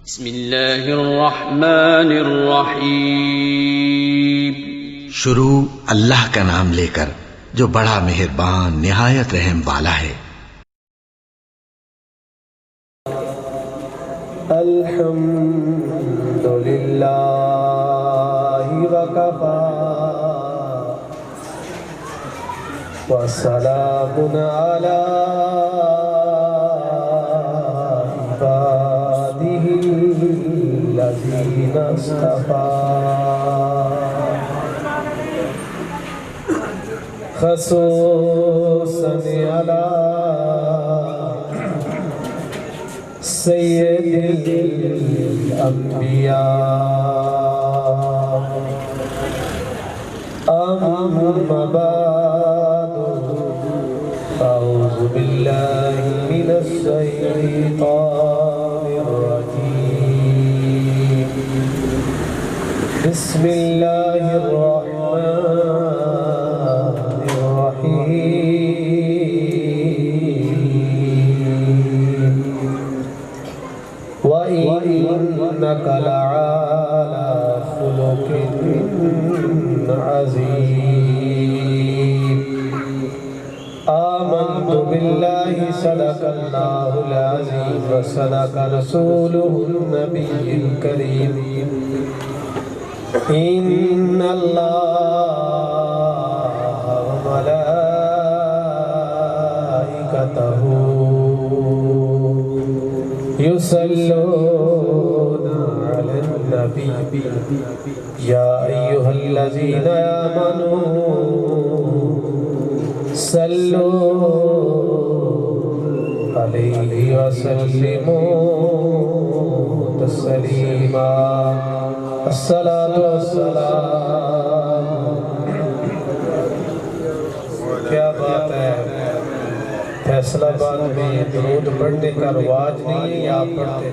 بسم اللہ الرحمن الرحیم۔ شروع اللہ کا نام لے کر جو بڑا مہربان نہایت رحم والا ہے۔ الحمد للہ وکفا وسلام علی عبادہ الذین اصطفیٰ، خصوصاً علی سید الانبیاء، اما بعد، اعوذ باللہ من الشیطان الرجیم، بسم اللہ الرحمن الرحیم، وَإِنَّكَ لَعَلَى خُلُقٍ عَظِيمٍ، آمنت باللہ صدق اللہ العظیم وصدق رسولہ النبی الکریم، ان اللہ وملائکتہ یصلون علی النبی یا ایہا الذین آمنوا صلوا علیہ وسلموا تسلیما، الصلاۃ والسلام۔ کیا بات ہے، فیصلہ آباد میں درود پڑھنے کا رواج نہیں ہے، آپ پڑھتے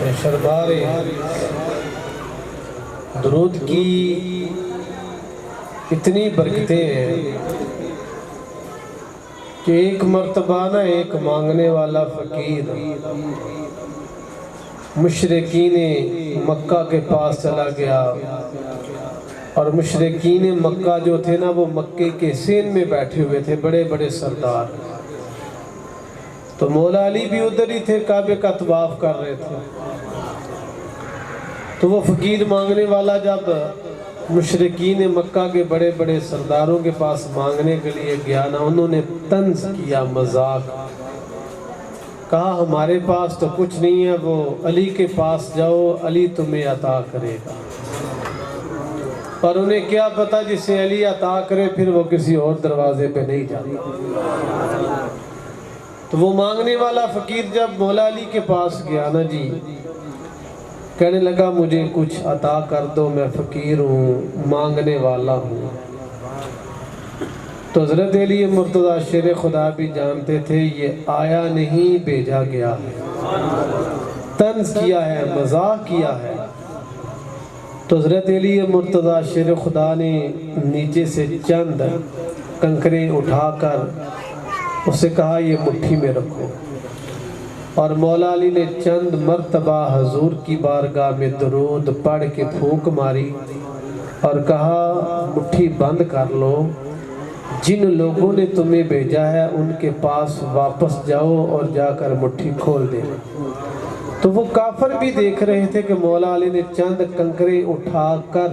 ہیں شربارے۔ درود کی اتنی برکتیں ہیں کہ ایک مرتبہ نہ ایک مانگنے والا فقیر مشرکین مکہ کے پاس چلا گیا، اور مشرکین مکہ جو تھے نا وہ مکے کے سین میں بیٹھے ہوئے تھے، بڑے بڑے سردار۔ تو مولا علی بھی ادھر ہی تھے، کعبے کا طواف کر رہے تھے۔ تو وہ فقیر مانگنے والا جب مشرکین مکہ کے بڑے بڑے سرداروں کے پاس مانگنے کے لیے گیا نا، انہوں نے طنز کیا، مذاق کہا ہمارے پاس تو کچھ نہیں ہے، وہ علی کے پاس جاؤ، علی تمہیں عطا کرے گا۔ اور انہیں کیا پتا جسے علی عطا کرے پھر وہ کسی اور دروازے پہ نہیں جاتا۔ تو وہ مانگنے والا فقیر جب مولا علی کے پاس گیا نا جی، کہنے لگا مجھے کچھ عطا کر دو، میں فقیر ہوں، مانگنے والا ہوں۔ تو حضرت علی مرتضیٰ شیر خدا بھی جانتے تھے یہ آیا نہیں بھیجا گیا ہے، طنز کیا ہے، مذاق کیا ہے۔ تو حضرت علی مرتضیٰ شیر خدا نے نیچے سے چند کنکریں اٹھا کر اسے کہا یہ مٹھی میں رکھو، اور مولا علی نے چند مرتبہ حضور کی بارگاہ میں درود پڑھ کے پھونک ماری اور کہا مٹھی بند کر لو، جن لوگوں نے تمہیں بھیجا ہے ان کے پاس واپس جاؤ اور جا کر مٹھی کھول دے۔ تو وہ کافر بھی دیکھ رہے تھے کہ مولا علی نے چند کنکریں اٹھا کر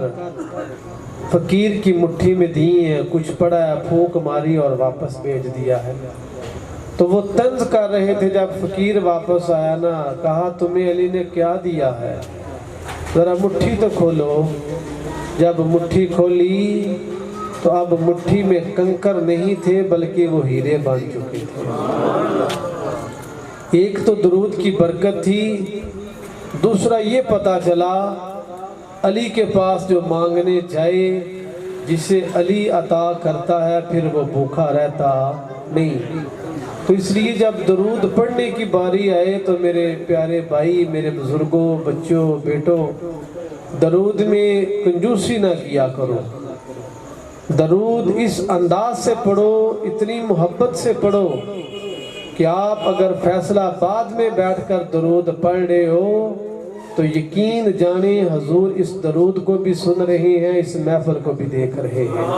فقیر کی مٹھی میں دی ہیں، کچھ پڑا ہے، پھونک ماری اور واپس بھیج دیا ہے۔ تو وہ طنز کر رہے تھے، جب فقیر واپس آیا نا، کہا تمہیں علی نے کیا دیا ہے، ذرا مٹھی تو کھولو۔ جب مٹھی کھولی تو اب مٹھی میں کنکر نہیں تھے بلکہ وہ ہیرے بن چکے تھے۔ ایک تو درود کی برکت تھی، دوسرا یہ پتا چلا علی کے پاس جو مانگنے جائے، جسے علی عطا کرتا ہے پھر وہ بھوکا رہتا نہیں۔ تو اس لیے جب درود پڑھنے کی باری آئے تو میرے پیارے بھائی، میرے بزرگوں، بچوں، بیٹوں، درود میں کنجوسی نہ کیا کرو۔ درود اس انداز سے پڑھو، اتنی محبت سے پڑھو کہ آپ اگر فیصلہ بعد میں بیٹھ کر درود پڑھ رہے ہو تو یقین جانیں حضور اس درود کو بھی سن رہے ہیں، اس محفل کو بھی دیکھ رہے ہیں۔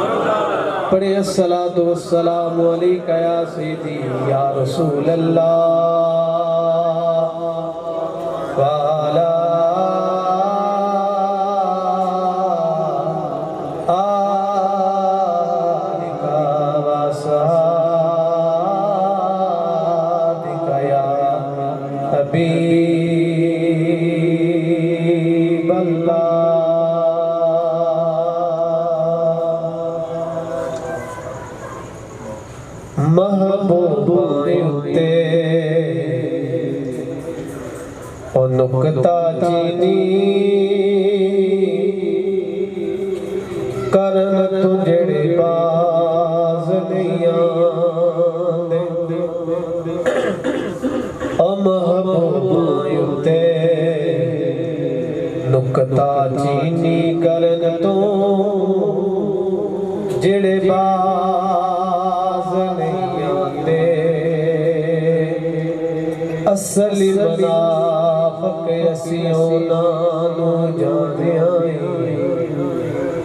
پڑھیں الصلاۃ والسلام علیکہ یا سیدی یا رسول اللہ وعلی حبیب اللہ محبوب اتے او نکتا چینی کرن تو جڑے باز نہیں آندے او محبوب اتے نکتا چینی کرن تو جڑے باز نہیں آندے اصلی منافق اسیوں نانو جانے آئیں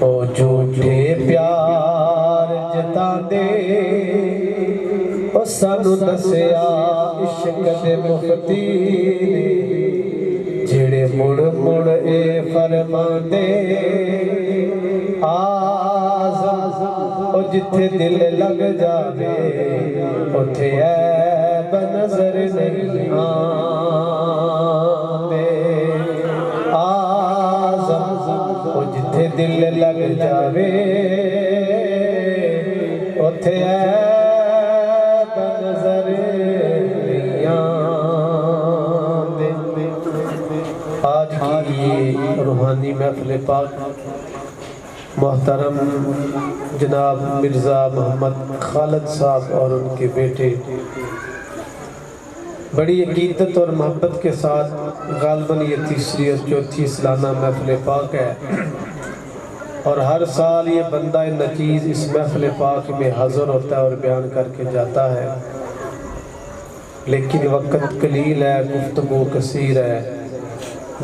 او جھوٹے پیار جتان دے او سانو دسیا عشق دے مفتی نے جڑے مڑ مڑ اے فرمان دے او جتھے دل لگ جاوے اتھے عیب نظر نہیں آندے او جتھے دل لگ جاوے اتھے عیب نظر نہیں آندے۔ آج کی یہ روحانی محفل پاک محترم جناب مرزا محمد خالد صاحب اور ان کے بیٹے بڑی عقیدت اور محبت کے ساتھ غالباً یہ تیسری اور چوتھی سالانہ محفل پاک ہے، اور ہر سال یہ بندہ نچیز اس محفل پاک میں حاضر ہوتا ہے اور بیان کر کے جاتا ہے، لیکن وقت قلیل ہے، گفتگو کثیر ہے۔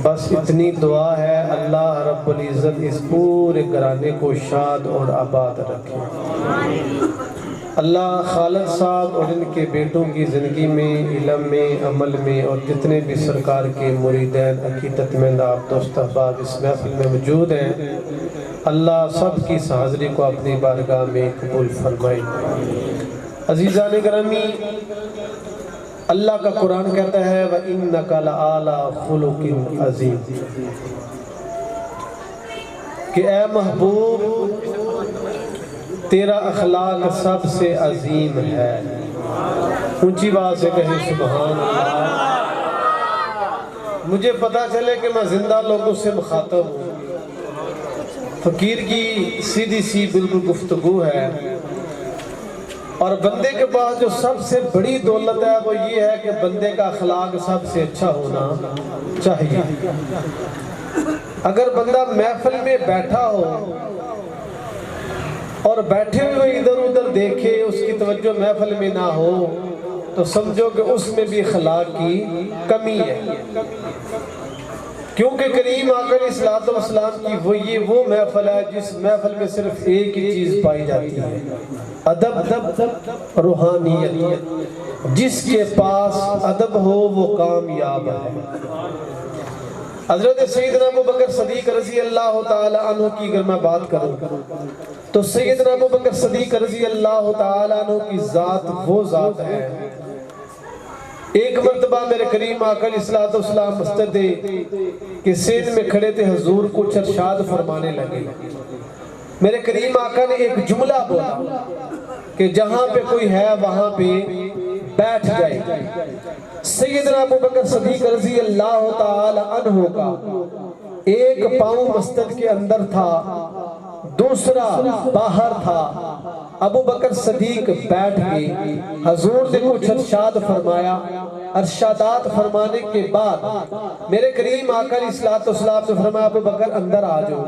بس اتنی دعا ہے اللہ رب العزت اس پورے گھرانے کو شاد اور آباد رکھے۔ اللہ خالد صاحب اور ان کے بیٹوں کی زندگی میں، علم میں، عمل میں، اور جتنے بھی سرکار کے مریدین عقیدت مند آپ دوست احباب اس محفل میں موجود ہیں، اللہ سب کی اس حاضری کو اپنی بارگاہ میں قبول فرمائے۔ عزیزان گرامی، اللہ کا قرآن کہتا ہے وَإِنَّكَ لَعَلَىٰ خُلُقٍ عَظِيمٍ، کہ اے محبوب تیرا اخلاق سب سے عظیم ہے۔ اونچی بات سے کہیں سبحان اللہ۔ مجھے پتا چلے کہ میں زندہ لوگوں سے مخاطب ہوں، فقیر کی سیدھی سی بالکل گفتگو ہے، اور بندے کے پاس جو سب سے بڑی دولت ہے وہ یہ ہے کہ بندے کا اخلاق سب سے اچھا ہونا چاہیے۔ اگر بندہ محفل میں بیٹھا ہو اور بیٹھے ہوئے ادھر ادھر دیکھے، اس کی توجہ محفل میں نہ ہو، تو سمجھو کہ اس میں بھی اخلاق کی کمی ہے، کیونکہ کریم آقا علیہ السلام کی وہ محفل ہے جس محفل میں صرف ایک ہی چیز پائی جاتی ہے، ادب، روحانیت۔ جس کے پاس ادب ہو وہ کامیاب ہے۔ حضرت سیدنا ابوبکر صدیق رضی اللہ تعالی عنہ کی اگر میں بات کروں تو سیدنا ابوبکر صدیق رضی اللہ تعالی عنہ کی ذات وہ ذات ہے۔ ایک مرتبہ میرے کریم آقا علیہ السلام مسجد کے سین میں کھڑے تھے، حضور کچھ ارشاد فرمانے لگے۔ میرے کریم آقا نے ایک جملہ بولا کہ جہاں پہ کوئی ہے وہاں پہ بیٹھ جائے۔ سیدنا ابوبکر صدیق رضی اللہ تعالی عنہ کا ایک پاؤں مسجد کے اندر تھا دوسرا باہر تھا۔ ابو بکر صدیق بیٹھ گئے، حضور نے کچھ ارشاد فرمایا، ارشادات فرمانے کے بعد میرے کریم آقا علیہ الصلوۃ والسلام نے فرمایا ابو بکر اندر آ جاؤ،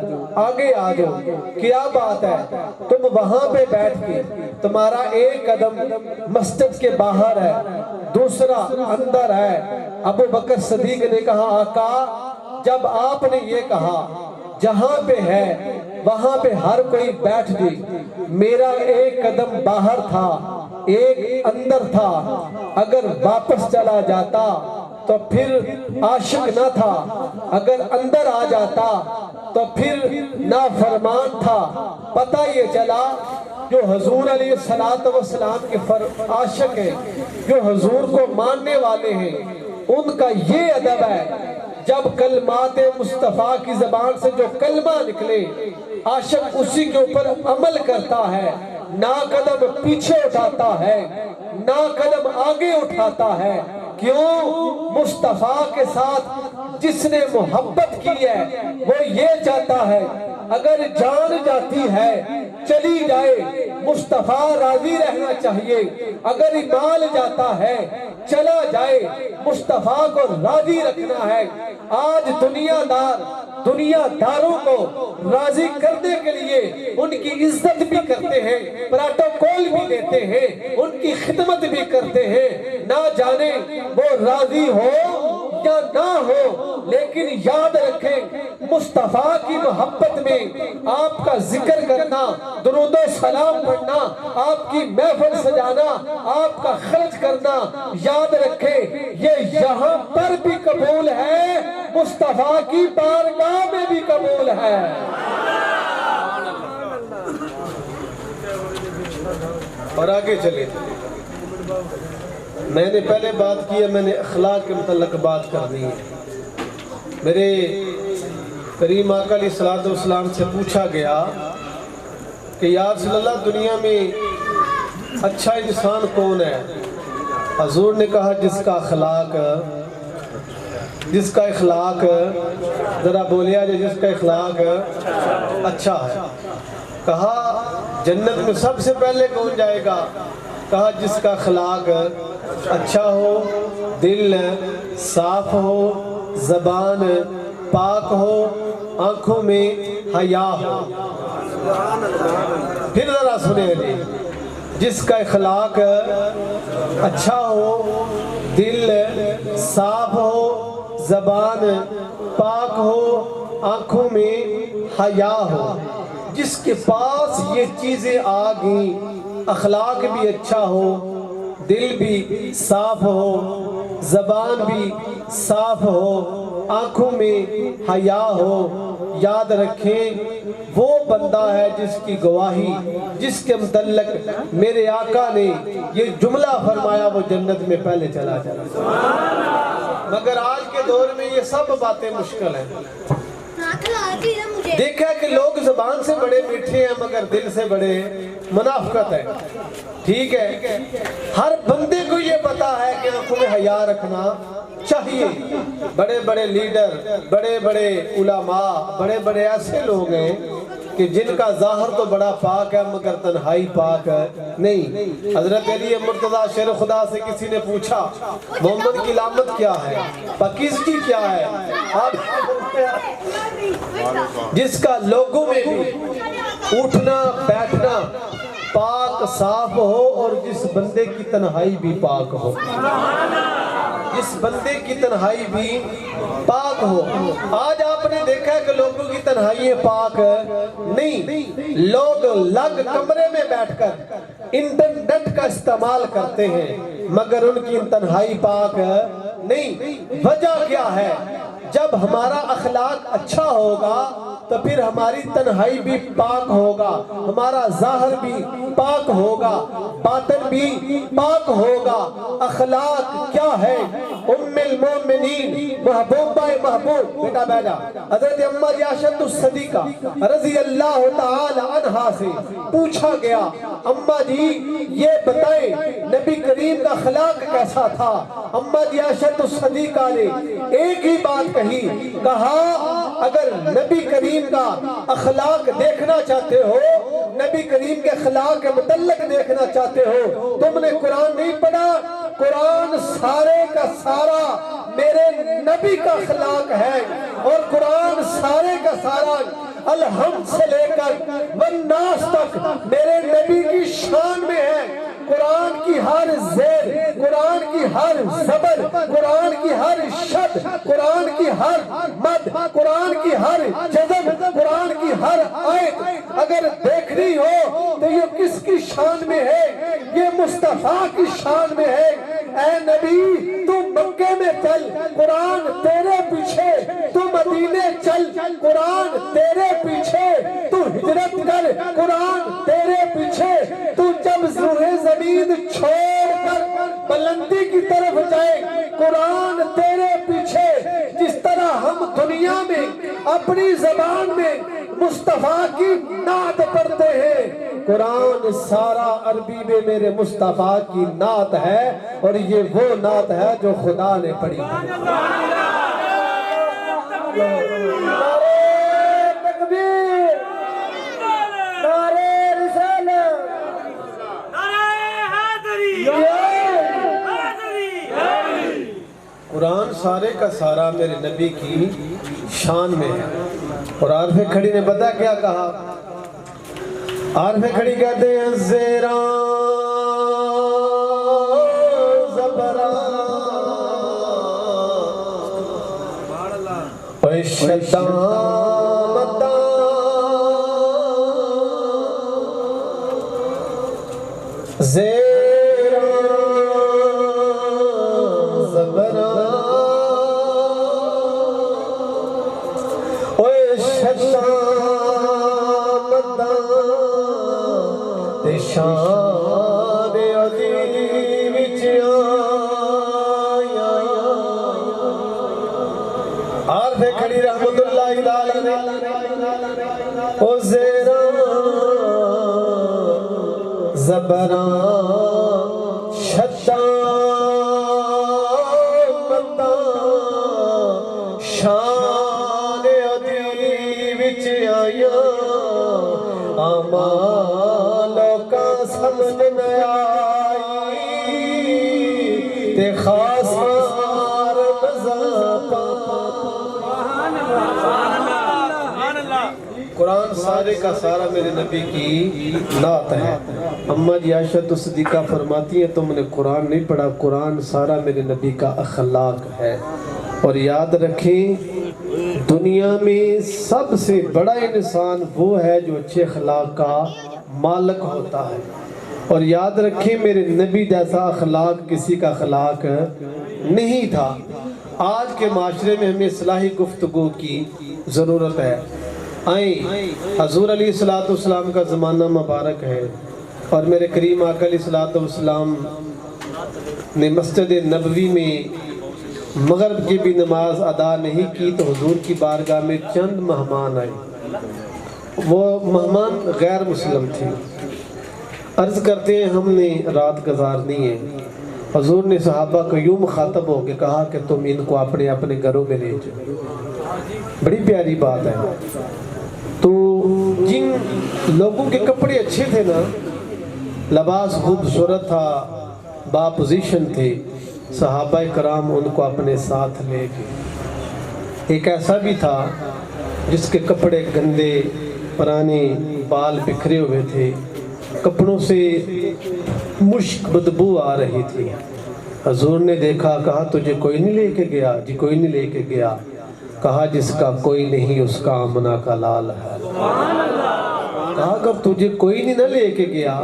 آگے آ جاؤ، کیا بات ہے تم وہاں پہ بیٹھ کے، تمہارا ایک قدم مسجد کے باہر ہے، دوسرا اندر ہے۔ ابو بکر صدیق نے کہا آقا جب آپ نے یہ کہا جہاں پہ ہے وہاں پہ ہر کوئی بیٹھ گئی، میرا ایک قدم باہر تھا ایک اندر تھا، اگر واپس چلا جاتا تو پھر عاشق نہ تھا، اگر اندر آ جاتا تو پھر نافرمان تھا۔ پتہ یہ چلا جو حضور علیہ السلام کے عاشق ہیں، جو حضور کو ماننے والے ہیں، ان کا یہ ادب ہے جب کلمات مصطفیٰ کی زبان سے جو کلمہ نکلے عاشق اسی کے اوپر عمل کرتا ہے، نہ قدم پیچھے اٹھاتا ہے نہ قدم آگے اٹھاتا ہے۔ کیوں؟ مصطفیٰ کے ساتھ جس نے محبت کی ہے وہ یہ چاہتا ہے اگر جان جاتی ہے چلی جائے، مصطفیٰ راضی رہنا چاہیے، اگر مال جاتا ہے چلا جائے، مصطفیٰ کو راضی رکھنا ہے۔ آج دنیا داروں کو راضی کرنے کے لیے ان کی عزت بھی کرتے ہیں، پروٹوکول بھی دیتے ہیں، ان کی خدمت بھی کرتے ہیں، نہ جانے وہ راضی ہو یا نہ ہو، لیکن یاد رکھیں مصطفیٰ کی محبت میں آپ کا ذکر کرنا، درود و سلام پڑھنا، آپ کی محفل سجانا، آپ کا خرچ کرنا، یاد رکھیں یہ یہاں پر بھی قبول ہے، مصطفیٰ کی بارگاہ میں بھی قبول ہے۔ اور آگے چلیں، میں نے پہلے بات کی ہے، میں نے اخلاق کے متعلق بات کرنی ہے۔ میرے کریم آقا علیہ الصلوۃ والسلام سے پوچھا گیا کہ یا رسول اللہ دنیا میں اچھا انسان کون ہے؟ حضور نے کہا جس کا اخلاق ذرا بولیا جو جس کا اخلاق اچھا ہے۔ کہا جنت میں سب سے پہلے کون جائے گا؟ کہا جس کا اخلاق اچھا ہو، دل صاف ہو، زبان پاک ہو، آنکھوں میں حیا ہو۔ پھر ذرا سنیں جی، جس کا اخلاق اچھا ہو، دل صاف ہو، زبان پاک ہو، آنکھوں میں حیا ہو، جس کے پاس یہ چیزیں آ گئیں، اخلاق بھی اچھا ہو، دل بھی صاف ہو، زبان بھی صاف ہو، آنکھوں میں حیا ہو، یاد رکھیں وہ بندہ ہے جس کی گواہی، جس کے متعلق میرے آقا نے یہ جملہ فرمایا وہ جنت میں پہلے چلا جائے۔ مگر آج کے دور میں یہ سب باتیں مشکل ہیں۔ دیکھا کہ لوگ زبان سے بڑے میٹھے ہیں مگر دل سے بڑے منافقت ہے۔ ٹھیک ہے، ہر بندے کو یہ پتا ہے کہ آنکھوں میں حیا رکھنا چاہیے۔ بڑے بڑے لیڈر، بڑے بڑے علماء، بڑے بڑے ایسے لوگ ہیں کہ جن کا ظاہر تو بڑا پاک ہے مگر تنہائی پاک نہیں۔ حضرت علی مرتضیٰ شیر خدا سے کسی نے پوچھا محمد کی علامت کیا ہے، پاکیزگی کیا ہے؟ آپ جس کا لوگوں میں بھی اٹھنا بیٹھنا پاک صاف ہو اور جس بندے کی تنہائی بھی پاک ہو، جس بندے کی تنہائی بھی پاک ہو۔ آج آپ نے دیکھا کہ لوگوں کی تنہائی پاک نہیں، لوگ لگ کمرے میں بیٹھ کر انٹرنیٹ کا استعمال کرتے ہیں مگر ان کی تنہائی پاک نہیں۔ وجہ کیا ہے؟ جب ہمارا اخلاق اچھا ہوگا تو پھر ہماری تنہائی بھی پاک ہوگا، ہمارا ظاہر بھی پاک ہوگا، باطن بھی پاک ہوگا۔ اخلاق کیا ہے؟ ام المومنین محبوبہ محبوب، بیٹا بیٹا حضرت اماں عائشہ الصدیقہ رضی اللہ تعالی عنہا سے پوچھا گیا اماں جی یہ بتائیں نبی کریم کا اخلاق کیسا تھا؟ اماں عائشہ الصدیقہ نے ایک ہی بات کہی، کہا اگر نبی کریم کا اخلاق دیکھنا چاہتے ہو، نبی کریم کے اخلاق کے متعلق دیکھنا چاہتے ہو، تم نے قرآن نہیں پڑھا؟ قرآن سارے کا سارا میرے نبی کا اخلاق ہے، اور قرآن سارے کا سارا الحمد سے لے کر والناس تک میرے نبی کی شان میں ہے۔ قرآن کی ہر زیر، قرآن کی ہر زبر، قرآن کی ہر شد، قرآن کی ہر مد، قرآن کی ہر جزم، قرآن کی ہر آیت اگر دیکھنی ہو تو یہ کس کی شان میں ہے؟ یہ مصطفیٰ کی شان میں ہے۔ اے نبی تو مکے میں چل، قرآن تیرے پیچھے، تو مدینے چل، قرآن تیرے پیچھے، تو ہجرت کر، قرآن تیرے پیچھے، تو جب روح زمین چھوڑ کر بلندی کی طرف جائے، قرآن تیرے پیچھے۔ جس طرح ہم دنیا میں اپنی زبان میں مصطفیٰ کی نعت پڑھتے ہیں، قرآن سارا عربی میں میرے مصطفیٰ کی نعت ہے، اور یہ وہ نعت ہے جو خدا نے پڑھی۔ نعرہ تکبیر، نعرہ رسالت، قرآن سارے کا سارا میرے نبی کی شان میں ہے۔ اور عارف کھڑی نے پتہ کیا کہا؟ عارف کھڑی کہتے ہیں زیران زبران شدان مدان زیران زبران شدان مدان شان عظیم عارف کھڑی رحمت اللہ علیہ او زیران زبران شدان مدان شان عظیم آمالوں کا سمجھ میں آئی تے خاص قرآن سارے کا سارا میرے نبی کی نعت ہے۔ اماں جی عائشہ صدیقہ فرماتی ہیں تم نے قرآن نہیں پڑھا، قرآن سارا میرے نبی کا اخلاق ہے۔ اور یاد رکھیں دنیا میں سب سے بڑا انسان وہ ہے جو اچھے اخلاق کا مالک ہوتا ہے، اور یاد رکھیں میرے نبی جیسا اخلاق کسی کا اخلاق نہیں تھا۔ آج کے معاشرے میں ہمیں اصلاحی گفتگو کی ضرورت ہے۔ آئیں حضور علیہ السلام کا زمانہ مبارک ہے، اور میرے کریم آقا علیہ السلام نے مسجد نبوی میں مغرب کی بھی نماز ادا نہیں کی تو حضور کی بارگاہ میں چند مہمان آئے۔ وہ مہمان غیر مسلم تھے۔ عرض کرتے ہیں ہم نے رات گزارنی ہے۔ حضور نے صحابہ کو یوں مخاطب ہو کے کہا کہ تم ان کو اپنے اپنے گھروں میں لے جاؤ۔ بڑی پیاری بات ہے۔ تو جن لوگوں کے کپڑے اچھے تھے نا، لباس خوبصورت تھا، با پوزیشن تھے، صحابہ کرام ان کو اپنے ساتھ لے گئے۔ ایک ایسا بھی تھا جس کے کپڑے گندے، پرانے، بال بکھرے ہوئے تھے، کپڑوں سے مشک بدبو آ رہی تھی۔ حضور نے دیکھا، کہا تجھے کوئی نہیں لے کے گیا؟ جی کوئی نہیں لے کے گیا۔ کہا جس کا کوئی نہیں اس کا آمنہ کا لال ہے۔ کہا اگر تجھے کوئی نہیں نہ لے کے گیا،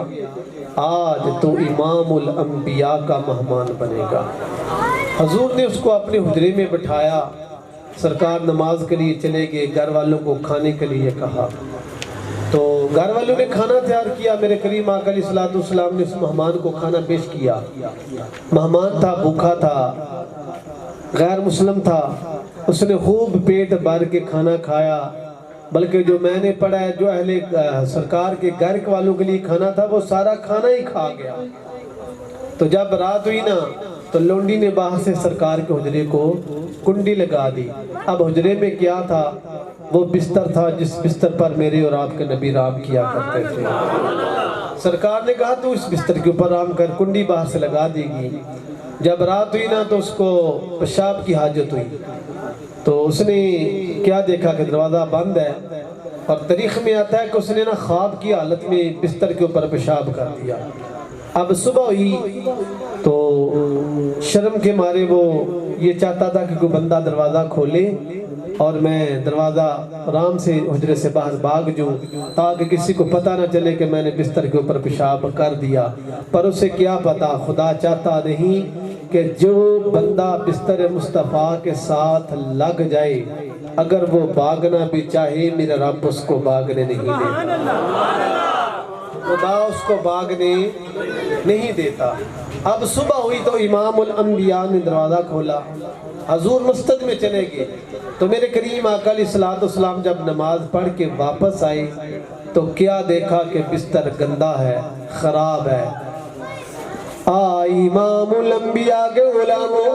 آج تو امام الانبیاء کا مہمان بنے گا۔ حضور نے اس کو اپنے حجرے میں بٹھایا، سرکار نماز کے لیے چلے گئے، گھر والوں کو کھانے کے لیے کہا تو گھر والوں نے کھانا تیار کیا۔ میرے کریم آقا علیہ السلام نے اس مہمان کو کھانا پیش کیا۔ مہمان تھا، بھوکا تھا، غیر مسلم تھا، اس نے خوب پیٹ بھر کے کھانا کھایا، بلکہ جو میں نے پڑھا ہے جو اہل سرکار کے گھر والوں کے لیے کھانا تھا وہ سارا کھانا ہی کھا گیا۔ تو جب رات ہوئی نا تو لونڈی نے باہر سے سرکار کے حجرے کو کنڈی لگا دی۔ اب حجرے میں کیا تھا، وہ بستر تھا جس بستر پر میرے اور آپ کے نبی رام کیا کرتے تھے۔ سرکار نے کہا تو اس بستر کے اوپر رام کر، کنڈی باہر سے لگا دی گئی۔ جب رات ہوئی نا تو اس کو پیشاب کی حاجت ہوئی، تو اس نے کیا دیکھا کہ دروازہ بند ہے، اور تاریخ میں آتا ہے کہ اس نے نا خواب کی حالت میں بستر کے اوپر پیشاب کر دیا۔ اب صبح ہوئی تو شرم کے مارے وہ یہ چاہتا تھا کہ کوئی بندہ دروازہ کھولے اور میں دروازہ آرام سے حجرے سے باہر بھاگ جوں، تاکہ کسی کو پتہ نہ چلے کہ میں نے بستر کے اوپر پیشاب کر دیا۔ پر اسے کیا پتا، خدا چاہتا نہیں کہ جو بندہ بستر مصطفیٰ کے ساتھ لگ جائے، اگر وہ بھاگنا بھی چاہے میرا رب اس کو بھاگنے نہیں دیتا، خدا اس کو بھاگنے نہیں دیتا۔ اب صبح ہوئی تو امام الانبیاء نے دروازہ کھولا، حضور مسجد میں چلے گئے، تو میرے کریم آقا علیہ السلام جب نماز پڑھ کے واپس آئے تو کیا دیکھا کہ بستر گندا ہے، خراب ہے۔ امام الانبیاء کے غلاموں،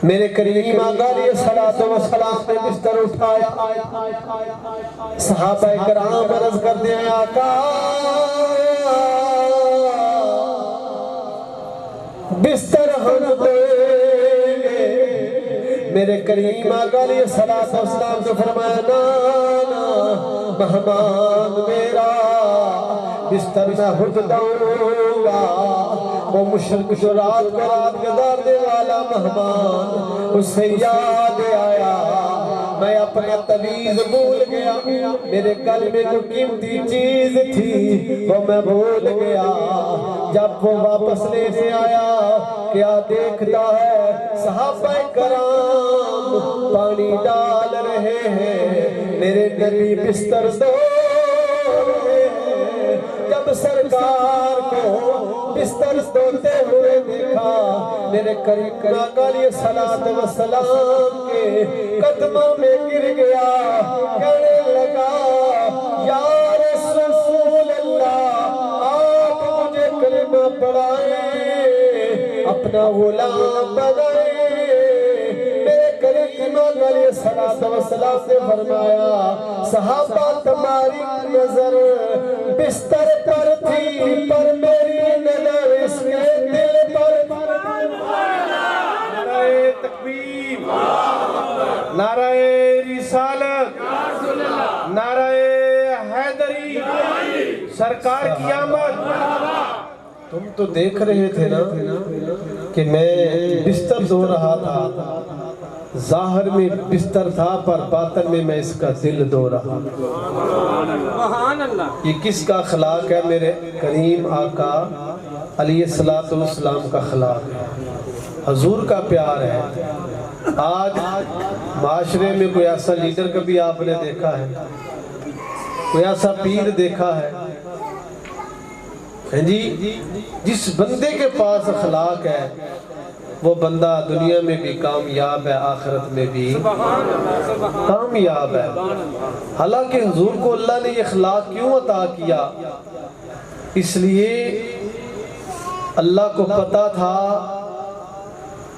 میرے کریم آقا علیہ السلام نے بستر اٹھایا، صحابہ کرام عرض کرتے ہیں آقا بستر ہم دیں گے۔ میرے کریم آقا علیہ السلام کو فرمایا نا مہمان میرا بستر میں خود دوں گا، وہ مشرق جو رات کو رات گزارنے والا مہمان، اسے یاد آیا میں اپنا تعویذ بھول گیا، میرے گل میں جو قیمتی چیز تھی وہ میں بھول گیا۔ جب وہ واپس لینے آیا کیا دیکھتا ہے، صحابہ کرام پانی ڈال رہے ہیں، میرے نبی بستر دھو رہے ہیں۔ جب سرکار کو بستر دھوتے ہوئے دیکھا، میرے کریم آقا علیہ السلام کے قدموں میں گر گیا، کہنے لگا یا رسول اللہ آپ مجھے کلمہ پڑھائیں، اپنا غلام بنائیں۔ میرے کریم آقا علیہ السلام نے فرمایا صحابہ تمہاری نظر بستر پر تھی پر میری نظر اس کے دل پر۔ نعرہ تکبیر، نعرہ رسالت، نعرہ حیدری، سرکار کی آمد۔ تم تو دیکھ رہے تھے نا کہ میں بستر دھو رہا تھا، ظاہر میں بستر تھا پر باطن میں اس کا دل دھو رہا۔ یہ کس کا اخلاق ہے؟ میرے کریم آقا علیہ السلام کا اخلاق ہے، حضور کا پیار ہے۔ آج معاشرے میں کوئی ایسا لیڈر کبھی آپ نے دیکھا ہے، کوئی ایسا پیر دیکھا ہے جی جس بندے کے پاس اخلاق ہے وہ بندہ دنیا میں بھی کامیاب ہے، آخرت میں بھی کامیاب ہے۔ حالانکہ حضور کو اللہ نے یہ اخلاق کیوں عطا کیا؟ اس لیے اللہ کو پتا تھا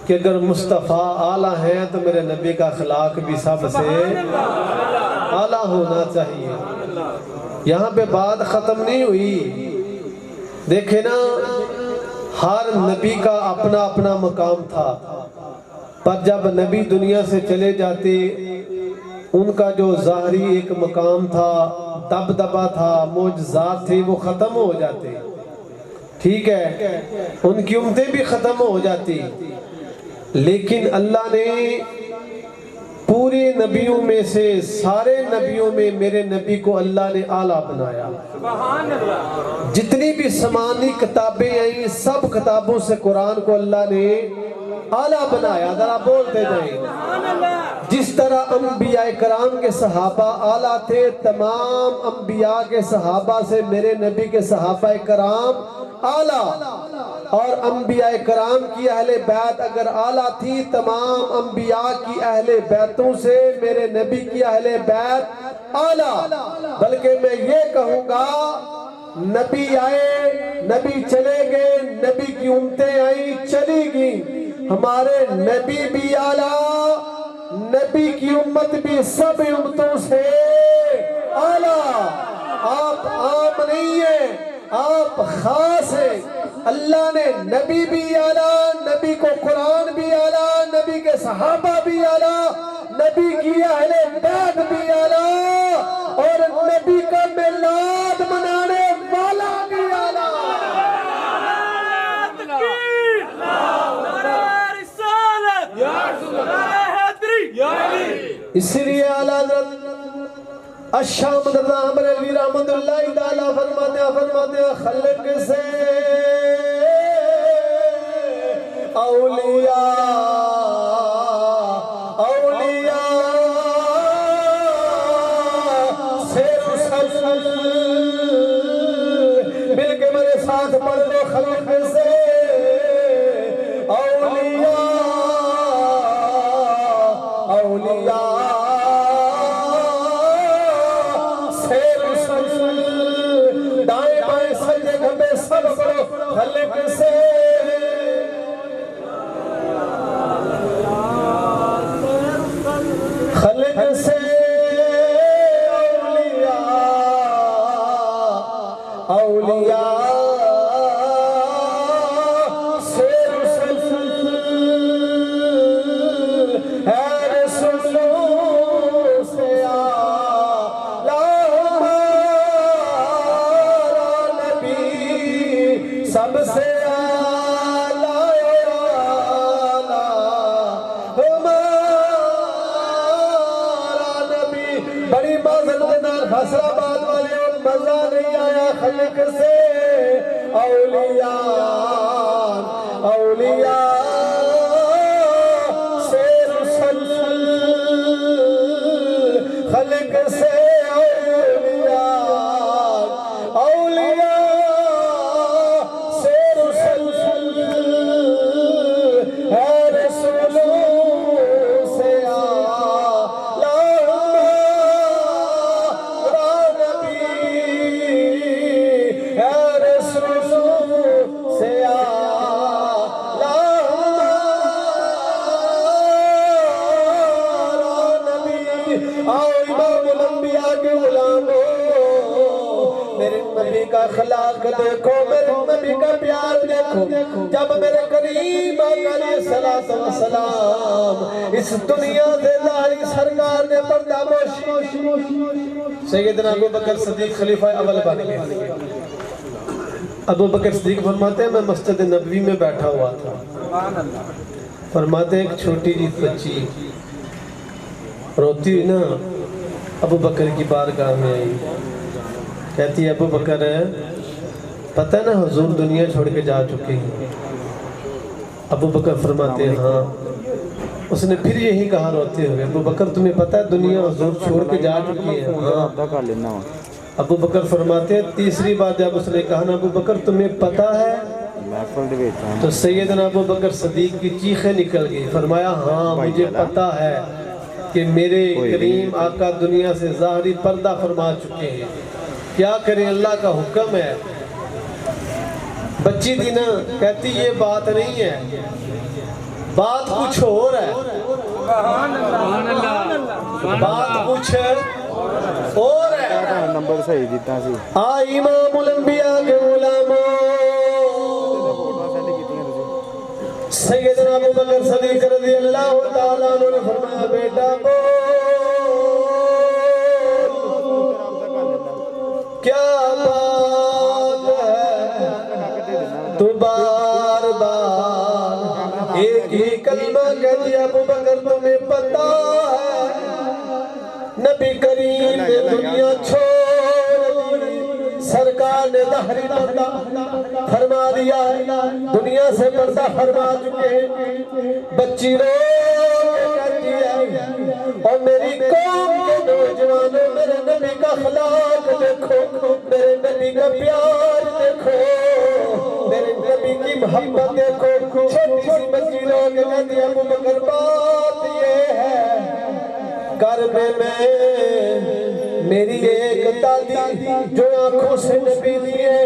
کہ اگر مصطفیٰ اعلیٰ ہیں تو میرے نبی کا اخلاق بھی سب سے اعلیٰ ہونا چاہیے۔ یہاں پہ بات ختم نہیں ہوئی، دیکھیں نا ہر نبی کا اپنا اپنا مقام تھا، پر جب نبی دنیا سے چلے جاتے ان کا جو ظاہری ایک مقام تھا، دبدبہ تھا، معجزات تھے، وہ ختم ہو جاتے، ٹھیک ہے، ان کی امتیں بھی ختم ہو جاتی، لیکن اللہ نے پورے نبیوں میں سے سارے نبیوں میں میرے نبی کو اللہ نے اعلیٰ بنایا۔ جتنی بھی سمانی کتابیں آئیں سب کتابوں سے قرآن کو اللہ نے اعلیٰ بنایا۔ ذرا بولتے جائیں، جس طرح انبیاء کرام کے صحابہ اعلیٰ تھے، تمام انبیاء کے صحابہ سے میرے نبی کے صحابہ کرام اعلیٰ، اور انبیاء کرام کی اہل بیت اگر اعلیٰ تھی، تمام انبیاء کی اہل بیتوں سے میرے نبی کی اہل بیت اعلیٰ۔ بلکہ میں یہ کہوں گا نبی آئے، نبی چلے گئے، نبی کی امتیں آئیں چلی گئیں، ہمارے نبی بھی اعلیٰ، نبی کی کی امت بھی سب امتوں سے اعلیٰ، آپ عام نہیں ہیں، آپ خاص ہیں۔ اللہ نے نبی بھی اعلیٰ، نبی کو قرآن بھی اعلیٰ، نبی کے صحابہ بھی اعلیٰ، نبی کی اہل بیت بھی اعلیٰ، اور نبی کا میلاد منانے والا بھی اعلیٰ۔ اسی لیے اعلیٰ حضرت الشام رضا بریلوی رحمت اللہ تعالیٰ فرماتے ہیں خلق سے اولیاء سے رسل، مل کے میرے ساتھ پڑھ لو، خلق سے اولیاء سے رسل، دائیں بائیں سجدے کھبے سب پڑھو، خلق سے خلق سے اولیاء سے رسل ہے رسولوں سے اعلیٰ ہمارا نبی سب سے حسرآباد والے مزہ نہیں آیا، خلق سے اولیاء سے رسل، خلق سے اولیاء سے رسل ہے رسولوں سے نبی کا اخلاق دیکھو، میرے نبی کا پیار دیکھو، جب میرے کریم آقا علیہ الصلوۃ والسلام اس دنیا سے ظاہری سرکار نے پردہ پوشی، سیدنا ابو بکر صدیق خلیفہ اول بن گئے۔ ابو بکر صدیق فرماتے ہیں میں مسجد نبوی میں بیٹھا ہوا تھا، فرماتے ہیں ایک چھوٹی جی بچی روتی ہوئی نا ابو بکر کی بارگاہ میں آئی، کہتی ہے ابو بکر ہے پتہ ہے نا حضور دنیا چھوڑ کے جا چکے ہیں؟ ابو بکر فرماتے ہیں ہاں۔ اس نے پھر یہی کہا روتے ہوئے، ابو بکر تمہیں پتہ ہے دنیا حضور چھوڑ کے جا چکی ہے؟ ہاں۔ ابو بکر فرماتے ہیں تیسری بار جب اس نے کہا نا ابو بکر تمہیں پتہ ہے، تو سیدنا ابو بکر صدیق کی چیخیں نکل گئی، فرمایا ہاں مجھے پتہ ہے کہ میرے کریم آقا دنیا سے ظاہری پردہ فرما چکے ہیں، کیا کریں اللہ کا حکم ہے۔ بچی تھی نا، کہتی یہ بات نہیں ہے، بات کچھ اور ہے، بات کچھ اور ہے۔ آئی امام الانبیاء کے غلاموں سیدنا ابو بکر صدیق رضی اللہ تعالیٰ عنہ نے فرمایا بیٹا کیا بات ہے تو بار بار ایک ہی کلمہ کہتی ابو بکر تمہیں پتہ ہے نبی کریم نے دنیا چھوڑ دی، سرکار نے ظاہری پردہ فرما دیا ہے، دنیا سے پردہ فرما چکے ہیں۔ بچی رو کہتی ہے اور میری قوم کے نوجوانوں میرے نبی کا اخلاق دیکھو، میرے نبی کا پیار دیکھو، میرے نبی کی محبت دیکھو۔ چھوٹی سی بچی رو کے کہتی ہے ابو بکر بات یہ ہے کربے میں میری ایک دادی جو آنکھوں سے نبی دیے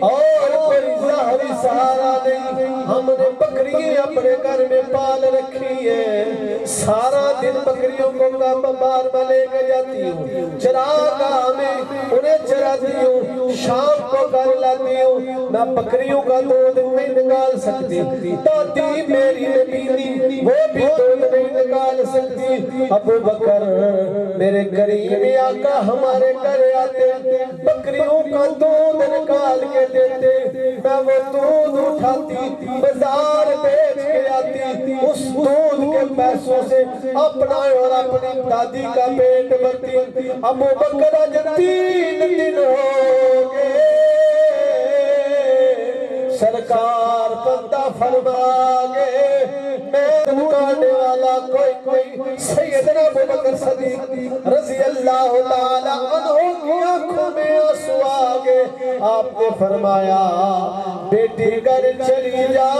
اور کوئی ظاہری سہارا نہیں، ہم نے بکری اپنے گھر میں پال رکھی ہے، سارا دن بکریوں کو بار میں لے کے جاتی ہوں، چراگاہ میں انہیں چراتی ہوں، شام کو گھر لاتی ہوں، میں بکریوں کا دودھ نہیں نکال سکتی، دادی میری نبینی وہ بھی دودھ نہیں نکال سکتی۔ ابو بکر میرے قریب آقا ہمارے گھر آتے، بکریوں کا دودھ نکال کے دیتے، میں وہ دودھ اٹھاتی بازار بیچ کے آتی، اس دودھ کے پیسوں سے اپنا اور اپنی دادی کا پیٹ بھرتی۔ ابو بکر آج 3 دن ہو گئے، سرکار بندہ فرما گئے، میں دکانے والا کوئی سیدنا ابو بکر صدیق رضی اللہ تعالیٰ عنہ کی آنکھوں میں آنسو آگے۔ آپ نے فرمایا بیٹی گھر چلی جا،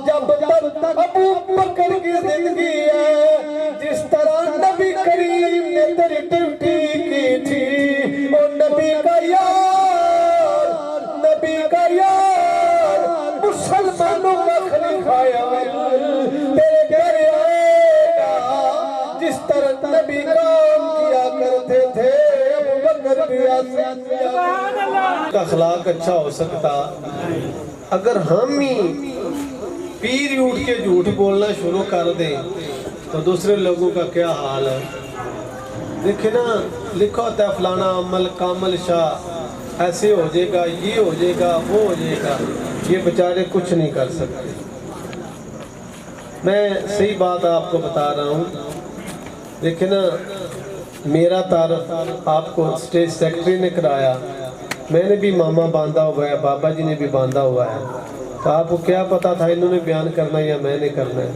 جب تک ابو بکر کی زندگی ہے جس طرح نبی کریم نے تیری ڈیوٹی کی تھی، اور نبی کا یار، نبی کا یار، مسلمانوں کا خلیفہ تیرے گھر آئے گا، جس طرح نبی کام کیا کرتے تھے ابو بکر بھی اخلاق اچھا ہو سکتا اگر ہم ہی پیر اٹھ کے جھوٹ بولنا شروع کر دیں تو دوسرے لوگوں کا کیا حال ہے۔ دیکھیں نا، لکھا ہوتا ہے فلانا عمل کامل شاہ ایسے ہو جائے گا، یہ ہو جائے گا، وہ ہو جائے گا، یہ بیچارے کچھ نہیں کر سکتے۔ میں صحیح بات آپ کو بتا رہا ہوں، دیکھیں نا، میرا تعارف آپ کو اسٹیج سیکرٹری نے کرایا، میں نے بھی ماما باندھا ہوا ہے، بابا جی نے بھی باندھا ہوا ہے، تو آپ کو کیا پتا تھا انہوں نے بیان کرنا یا میں نے کرنا ہے۔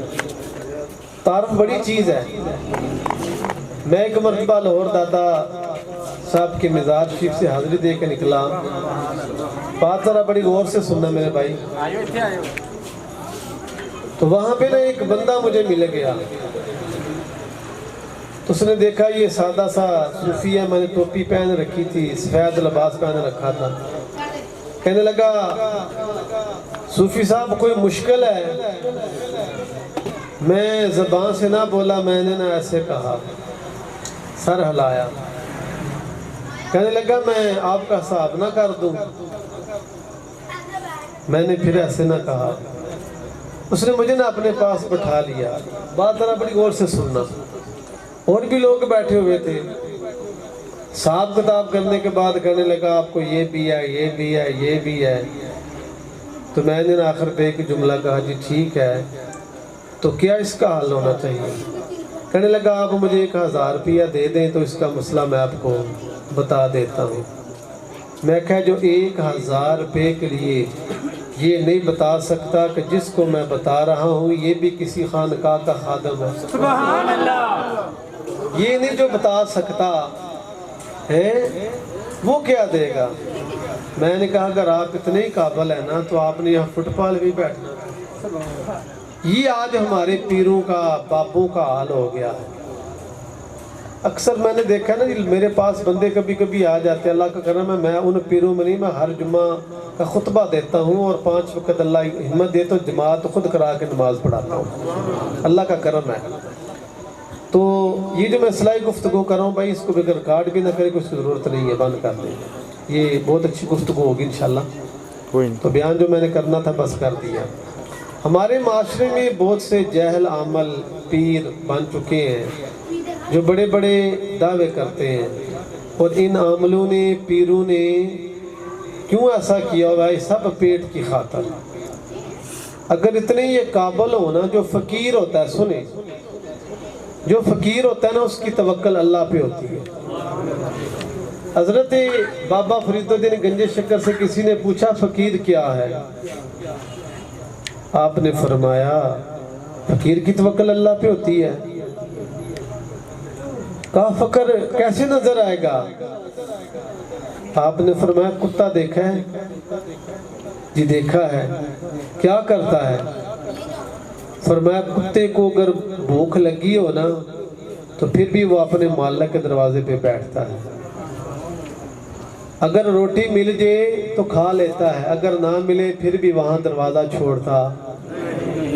تعارف بڑی چیز ہے۔ میں ایک مرتبہ لاہور دادا صاحب کی مزار شریف سے حاضری دے کے نکلا، بات ذرا بڑی غور سے سننا میرے بھائی۔ تو وہاں پہ نا ایک بندہ مجھے مل گیا، تو اس نے دیکھا یہ سادہ سا صوفی ہے، میں نے ٹوپی پہن رکھی تھی، سفید لباس پہن رکھا تھا، کہنے لگا صوفی صاحب کوئی مشکل ہے؟ میں زبان سے نہ بولا، میں نے نہ ایسے کہا، سر ہلایا، کہنے لگا میں آپ کا حساب نہ کر دوں، میں نے پھر ایسے نہ کہا۔ اس نے مجھے نہ اپنے پاس بٹھا لیا، بات ذرا بڑی غور سے سننا، اور بھی لوگ بیٹھے ہوئے تھے، حساب کتاب کرنے کے بعد کہنے لگا آپ کو یہ بھی ہے، یہ بھی ہے، یہ بھی ہے۔ تو میں نے آخر پہ ایک جملہ کہا جی ٹھیک ہے، تو کیا اس کا حل ہونا چاہیے؟ کہنے لگا آپ مجھے 1000 روپیہ دے دیں تو اس کا مسئلہ میں آپ کو بتا دیتا ہوں۔ میں کہا جو 1000 روپے کے لیے یہ نہیں بتا سکتا کہ جس کو میں بتا رہا ہوں یہ بھی کسی خانقاہ کا خادم ہے، سبحان اللہ، یہ نہیں جو بتا سکتا ہے وہ کیا دے گا؟ میں نے کہا اگر آپ اتنے ہی قابل ہیں نا تو آپ نے یہاں فٹ پال بھی بیٹھنا۔ یہ آج ہمارے پیروں کا بابوں کا حال ہو گیا ہے۔ اکثر میں نے دیکھا نا میرے پاس بندے کبھی کبھی آ جاتے ہیں، اللہ کا کرم ہے میں ان پیروں میں نہیں، میں ہر جمعہ کا خطبہ دیتا ہوں اور 5 وقت اللہ ہمت دے تو جماعت خود کرا کے نماز پڑھاتا ہوں، اللہ کا کرم ہے۔ تو یہ جو میں اصلاحی گفتگو کر رہا ہوں بھائی، اس کو بغیر ریکارڈ بھی نہ کرے، کوئی ضرورت نہیں ہے، بند کر دیں، یہ بہت اچھی گفتگو ہوگی انشاءاللہ۔ تو بیان جو میں نے کرنا تھا بس کر دیا۔ ہمارے معاشرے میں بہت سے جاہل عامل پیر بن چکے ہیں جو بڑے بڑے دعوے کرتے ہیں، اور ان عاملوں نے پیروں نے کیوں ایسا کیا ہوا ہے؟ سب پیٹ کی خاطر۔ اگر اتنے یہ قابل ہونا، جو فقیر ہوتا ہے، سنیں، جو فقیر ہوتا ہے نا اس کی توکل اللہ پہ ہوتی ہے۔ حضرت بابا فرید الدین گنج شکر سے کسی نے پوچھا فقیر کیا ہے؟ آپ نے فرمایا فقیر کی توکل اللہ پہ ہوتی ہے۔ کہا فقر کیسے نظر آئے گا؟ آپ نے فرمایا کتا دیکھا ہے؟ جی دیکھا ہے۔ کیا کرتا ہے؟ فرمایا کتے کو اگر بھوک لگی ہو نا تو پھر بھی وہ اپنے مالک کے دروازے پہ بیٹھتا ہے، اگر روٹی مل جائے تو کھا لیتا ہے، اگر نہ ملے پھر بھی وہاں دروازہ چھوڑتا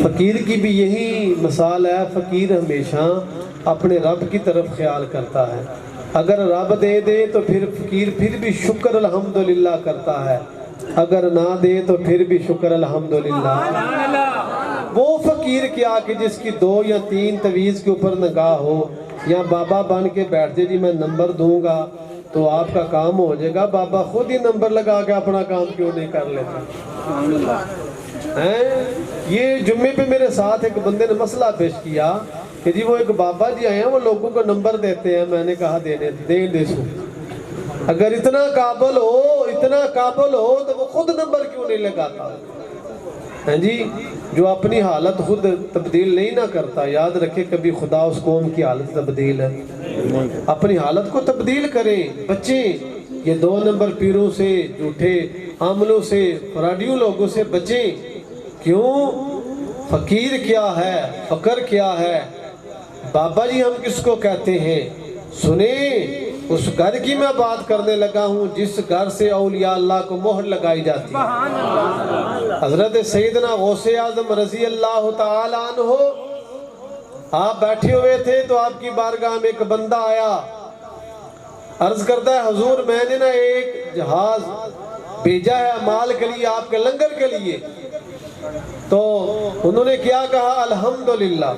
فقیر کی بھی یہی مثال ہے. فقیر ہمیشہ اپنے رب کی طرف خیال کرتا ہے. اگر رب دے دے تو پھر فقیر پھر بھی شکر الحمدللہ کرتا ہے, اگر نہ دے تو پھر بھی شکر الحمدللہ. وہ فقیر کیا کہ جس کی 2 یا 3 تویز کے اوپر نگاہ ہو, یا بابا بن کے بیٹھ جائے جی میں نمبر دوں گا تو آپ کا کام ہو جائے گا. بابا خود ہی نمبر لگا کے اپنا کام کیوں نہیں کر لیتا؟ یہ جمعے پہ میرے ساتھ ایک بندے نے مسئلہ پیش کیا کہ جی وہ ایک بابا جی آئے ہیں, وہ لوگوں کو نمبر دیتے ہیں. میں نے کہا دے سو. اگر اتنا قابل ہو تو وہ خود نمبر کیوں نہیں لگاتا؟ ہاں جی, جو اپنی حالت خود تبدیل نہیں نہ کرتا, یاد رکھے کبھی خدا اس قوم کی حالت تبدیل ہے. اپنی حالت کو تبدیل کریں, بچیں. یہ 2 نمبر پیروں سے, جھوٹے عاملوں سے, فراڈیوں لوگوں سے بچیں. کیوں؟ فقیر کیا ہے, فقر کیا ہے. بابا جی ہم کس کو کہتے ہیں؟ سنیں, اس گھر کی میں بات کرنے لگا ہوں جس گھر سے اولیاء اللہ کو مہر لگائی جاتی ہے. حضرت سیدنا غوث اعظم رضی اللہ تعالی عنہ, آپ بیٹھے ہوئے تھے تو آپ کی بارگاہ میں ایک بندہ آیا, عرض کرتا ہے حضور میں نے نا ایک جہاز بھیجا ہے مال کے لیے, آپ کے لنگر کے لیے. تو انہوں نے کیا کہا؟ الحمدللہ.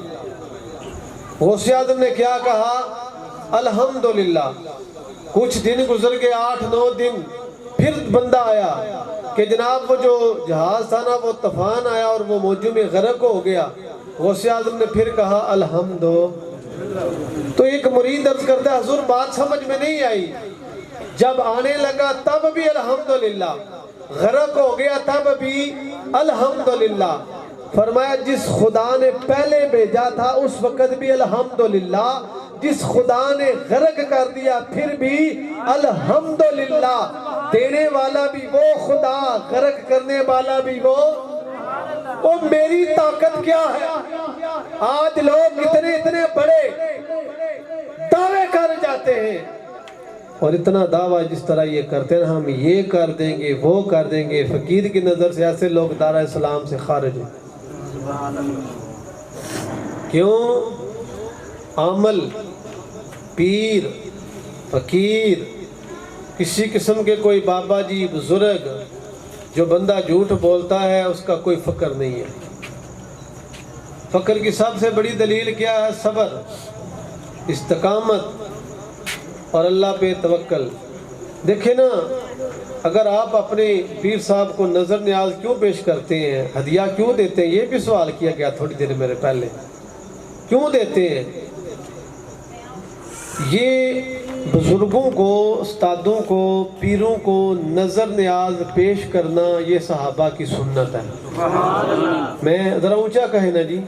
غوث اعظم نے کیا کہا؟ الحمدللہ. کچھ دن گزر گئے, 8-9 دن, پھر بندہ آیا کہ جناب وہ جو جہاز تھا نا وہ طوفان آیا اور وہ موجوں میں غرق ہو گیا. غوث اعظم نے پھر کہا الحمدللہ. تو ایک مرید عرض کرتا ہے حضور بات سمجھ میں نہیں آئی. جب آنے لگا تب بھی الحمدللہ, غرق ہو گیا تب بھی الحمدللہ. فرمایا جس خدا نے پہلے بھیجا تھا اس وقت بھی الحمدللہ, جس خدا نے غرق کر دیا پھر بھی الحمدللہ. دینے والا بھی وہ خدا, غرق کرنے والا بھی وہ. میری طاقت کیا ہے؟ آج لوگ اتنے بڑے دعوے کر جاتے ہیں, اور اتنا دعویٰ جس طرح یہ کرتے ہیں ہم یہ کر دیں گے وہ کر دیں گے. فقیر کی نظر سے ایسے لوگ دارہ اسلام سے خارج ہیں. کیوں؟ عامل, پیر, فقیر, کسی قسم کے کوئی بابا جی بزرگ, جو بندہ جھوٹ بولتا ہے اس کا کوئی فقر نہیں ہے. فقر کی سب سے بڑی دلیل کیا ہے؟ صبر, استقامت اور اللہ پہ توکل. دیکھیں نا, اگر آپ اپنے پیر صاحب کو نظر نیاز کیوں پیش کرتے ہیں, ہدیہ کیوں دیتے ہیں, یہ بھی سوال کیا گیا تھوڑی دیر میرے پہلے. کیوں دیتے ہیں؟ یہ بزرگوں کو, استادوں کو, پیروں کو نظر نیاز پیش کرنا یہ صحابہ کی سنت ہے. میں ذرا اونچا کہے نا جی.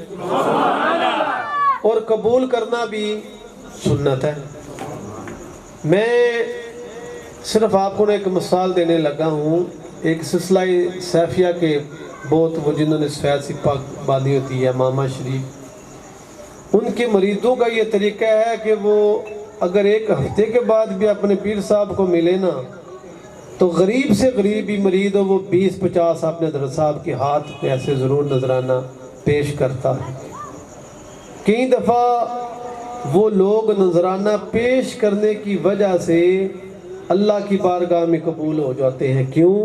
اور قبول کرنا بھی سنت ہے. میں صرف آپ کو ایک مثال دینے لگا ہوں. ایک سلسلہ سیفیہ کے بہت وہ جنہوں نے سفید سی پاک باندھی ہوتی ہے, ماما شریف, ان کے مریدوں کا یہ طریقہ ہے کہ وہ اگر 1 ہفتے کے بعد بھی اپنے پیر صاحب کو ملے نا تو غریب سے غریب بھی مرید ہو وہ 20-50 اپنے حضرت صاحب کے ہاتھ پہ ایسے ضرور نذرانہ پیش کرتا ہے. کئی دفعہ وہ لوگ نذرانہ پیش کرنے کی وجہ سے اللہ کی بارگاہ میں قبول ہو جاتے ہیں. کیوں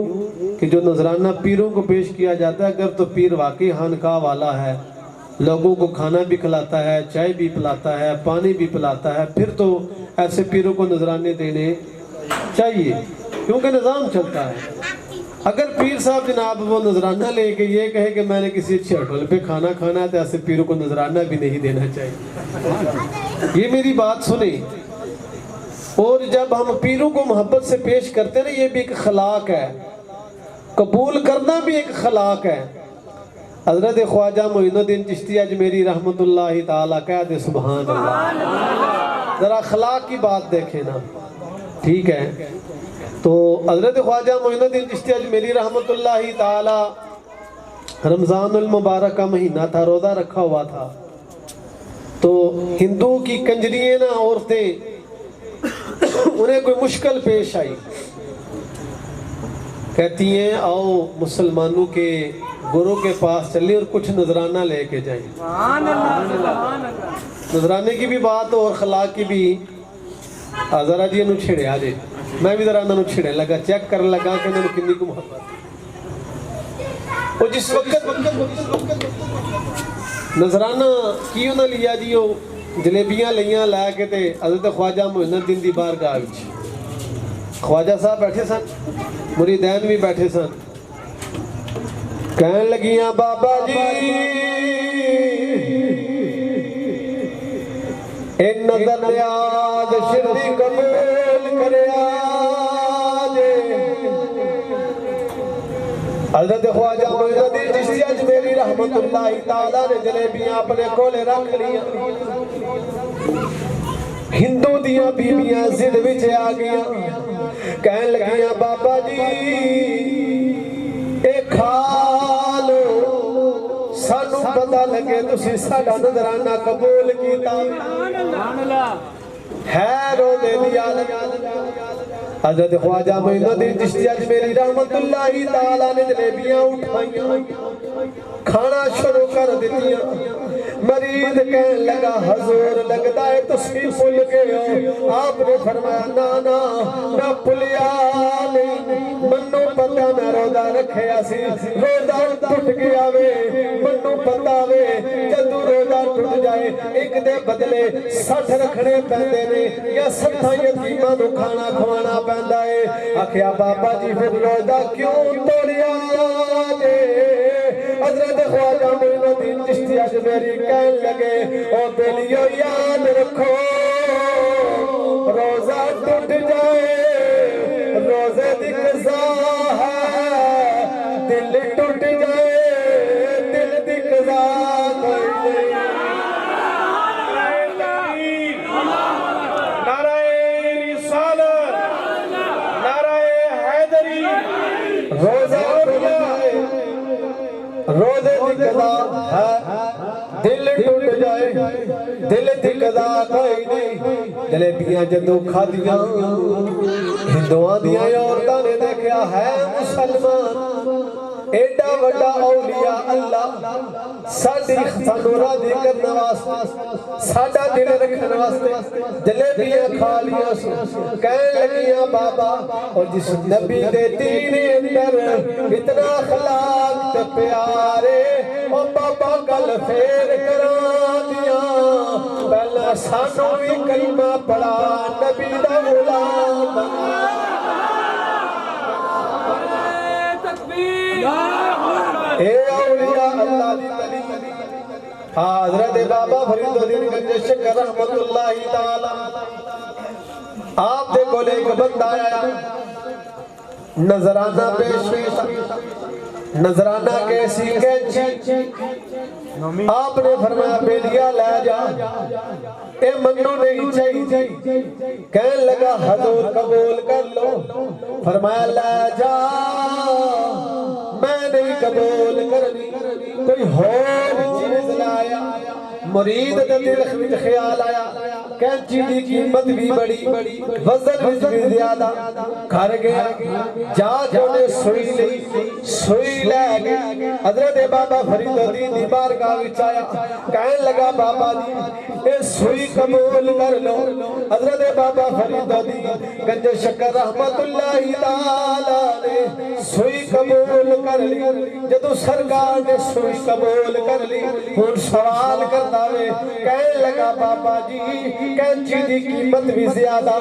کہ جو نذرانہ پیروں کو پیش کیا جاتا ہے, اگر تو پیر واقعی خانقاہ والا ہے, لوگوں کو کھانا بھی کھلاتا ہے, چائے بھی پلاتا ہے, پانی بھی پلاتا ہے, پھر تو ایسے پیروں کو نذرانے دینے چاہیے کیونکہ نظام چلتا ہے. اگر پیر صاحب جناب وہ نذرانہ لے کے یہ کہے کہ میں نے کسی اچھے ہوٹل پہ کھانا کھانا ہے تو ایسے پیروں کو نذرانہ بھی نہیں دینا چاہیے. یہ میری بات سنیں. اور جب ہم پیروں کو محبت سے پیش کرتے ہیں نا, یہ بھی ایک اخلاق ہے, قبول کرنا بھی ایک اخلاق ہے. حضرت خواجہ معین الدین چشتی اجمیری رحمت اللہ تعالیٰ کہہ دے سبحان اللہ. ذرا اخلاق کی بات دیکھیں نا, ٹھیک ہے. تو حضرت خواجہ معین الدین چشتی اجمیری رحمت اللہ تعالیٰ, رمضان المبارک کا مہینہ تھا, روزہ رکھا ہوا تھا. تو ہندو کی کنجریاں نا عورتیں, انہیں کوئی مشکل پیش آئی, کہتی ہیں آؤ مسلمانوں کے گرو کے پاس چلیں اور کچھ نذرانہ لے کے جائیں. نذرانے کی بھی بات اور اخلاق کی بھی. ذرا جی انہوں چھڑے آجے, میں بھی ذرا انہوں چھڑے لگا, چیک کر لگا کہ انہوں کنی کو محبت. اور جس وقت نذرانہ کیوں نہ لیا جی, وہ جلیبیاں لیاں لائے کے تے حضرت خواجہ معین الدین دی بارگاہ وچ. خواجہ صاحب بیٹھے سن, مریدین بھی بیٹھے سن. کہنے لگیاں بابا جی ان نظر نیاز شردی قبول کرے آجے. حضرت خواجہ معین الدین چشتی اجمیری رحمت اللہ تعالیٰ نے جلیبیاں اپنے کولے رکھ لیا. ہندو دیاں بیویاں زد وچے آ گیا. کہنے لگیاں بابا جی اے کھا لو, سانو پتہ لگے تسی ساڈا نذرانہ قبول کیتا ہے. روزے دیا حضرت خواجہ معین الدین چشتی اجمیری رحمت اللہ تعالیٰ نے جلیبیاں اٹھائیاں, کھانا شروع کر دیتیاں. مرید کہنے لگا حضور لگتا ہے تسی پھول کے ہو. آپ نے فرمایا نانا میں پھلیا نہیں, منو پتہ میں روزہ رکھے اسی, روزہ ٹوٹ گیا وے منو پتہ وے. جدو روزہ ٹوٹ جائے ایک دے بدلے 60 رکھنے پہندے نے یا 60 یتیماں نو کھانا کھوانا پہندا ہے. آکھیا بابا جی پھر روزہ کیوں توڑیا جے. حضرت خواجہ معین الدین چشتی اجمیری کہنے لگے او بیلیو یاد رکھو روزہ ٹوٹ جائے روزے دی قضا ہے, دل ٹوٹ جائے دل دی قضا کوئی نہیں. نعرہ رسالت, نعرہ حیدری. روزہ ٹوٹ جائے روزے دی قضا ہے, دل ٹوٹ جائے دل دی قضا کوئی نہیں. جلیبیاں جدو کھا دیاں ہندوان دیاں عورتاں نے دیکھا ہے مسلمان ایڈا وڈا اولیاء اللہ ساڈی سانو راضی کرنے واسطے ساڈا دل رکھنے واسطے جلیبیاں کھا لیاں. کہنے لگیاں بابا اور جس نبی دے دین اندر اتنا اخلاق تے پیارے, او بابا گل پھیر کران دیاں پہلا سانو بھی کلمہ پڑھا نبی دا غلام. اے اولیاء اللہ دی تلی. حضرت بابا فرید الدین گنج شکر رحمت اللہ تعالی آپ دے کولے ایک بندہ آیا, نذرانہ پیش کیتا. نذرانہ کیسی کینچی, آپ نے فرمایا بیلیا لے جا, اے منو نہیں چاہیے. کہنے لگا حضور قبول کر لو. فرمایا لے جا میں نہیں قبول کرنی. کوئی اور چیز لایا. مرید دے دل میں خیال آیا کینچی دی قیمت بھی بڑی وزن بھی زیادہ. گھر گیا جا کے انہیں سوئی لی, سوئی لے گئی. حضرت بابا فرید الدین دی بارگاہ وچ آیا. کہنے لگا بابا جی اے سوئی قبول کر لو. حضرت بابا فرید الدین گنج شکر رحمت اللہ تعالی نے سوئی قبول کر لی. جدو سرکار نے سوئی قبول کر لی ہن سوال کرتا وے. کہنے لگا بابا جی کینچی دی قیمت بھی زیادہ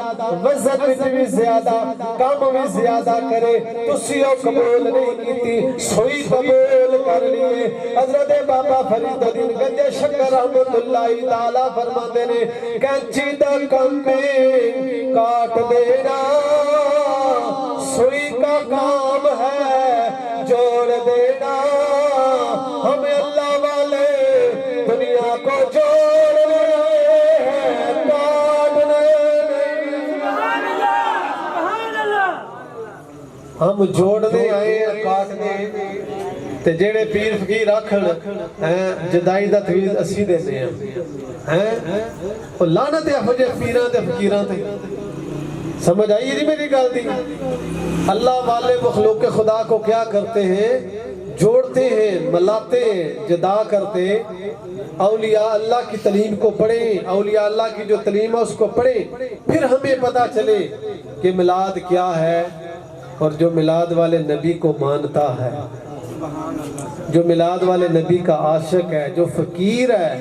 وزن بھی زیادہ کام بھی زیادہ کرے تسی او قبول نہیں کیتی سوئی قبول کر لیے. حضرت بابا فرید الدین گنج شکر رحمت اللہ تعالی فرماتے نے کینچی دا کم میں کاٹ دینا سوئی کا کام ہے جوڑ دینا. ہمیں اللہ والے دنیا کو جوڑنے ہیں کاٹنے نہیں. ہم جوڑنے آئے ہیں کاٹنے. تے جیڑے پیر فقیر آکھن جدائی دا تفویض اسی دینے ہیں وہ لعنت ہے فجے پیران تے فقیران تے. سمجھ آئی نہیں میری گل دی. اللہ والے مخلوق خدا کو کیا کرتے ہیں جوڑتے ہیں، ملاتے ہیں، جدا کرتے، اولیاء اللہ کی تعلیم کو پڑھیں، اولیاء اللہ کی جو تعلیم ہے اس کو پڑھیں، پھر ہمیں پتہ چلے کہ میلاد کیا ہے، اور جو میلاد والے نبی کو مانتا ہے، جو میلاد والے نبی کا عاشق ہے، جو فقیر ہے،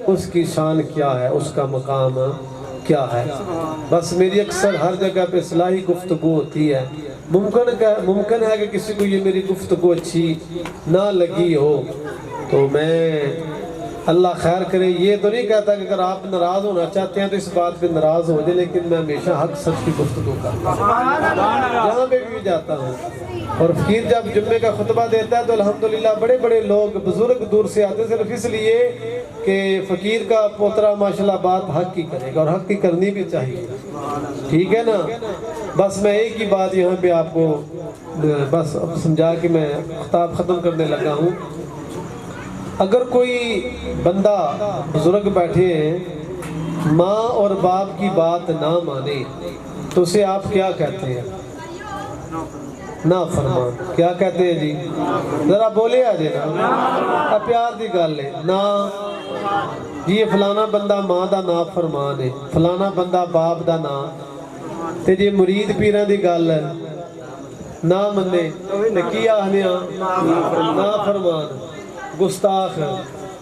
اس کی شان کیا ہے، اس کا مقام کیا ہے۔ بس میری اکثر ہر جگہ پہ اصلاحی گفتگو ہوتی ہے، ممکن ہے کہ کسی کو یہ میری گفتگو اچھی نہ لگی ہو، تو میں اللہ خیر کرے یہ تو نہیں کہتا کہ اگر آپ ناراض ہونا چاہتے ہیں تو اس بات پہ ناراض ہو جائے، لیکن میں ہمیشہ حق سچ کی گفتگو کرتا ہوں جہاں پہ بھی جاتا ہوں۔ اور فقیر جب جمعے کا خطبہ دیتا ہے تو الحمدللہ بڑے بڑے لوگ بزرگ دور سے آتے ہیں، صرف اس لیے کہ فقیر کا پوترا ماشاءاللہ بات حق کی کرے گا، اور حق کی کرنی بھی چاہیے، ٹھیک ہے نا۔ بس میں ایک ہی بات یہاں پہ آپ کو بس سمجھا کہ میں خطاب ختم کرنے لگا ہوں۔ اگر کوئی بندہ بزرگ بیٹھے ہیں ماں اور باپ کی بات نہ مانے تو اسے آپ کیا کہتے ہیں؟ نافرمان۔ کیا کہتے ہیں جی؟ ذرا بولے آ جائے نا، پیار دی گل ہے نا جی، یہ فلانا بندہ ماں دا نافرمان ہے، فلانا بندہ باپ دا نا، تے جی مرید پیران دی گل ہے نہ منے تے کی آخنے نافرمان، گستاخ،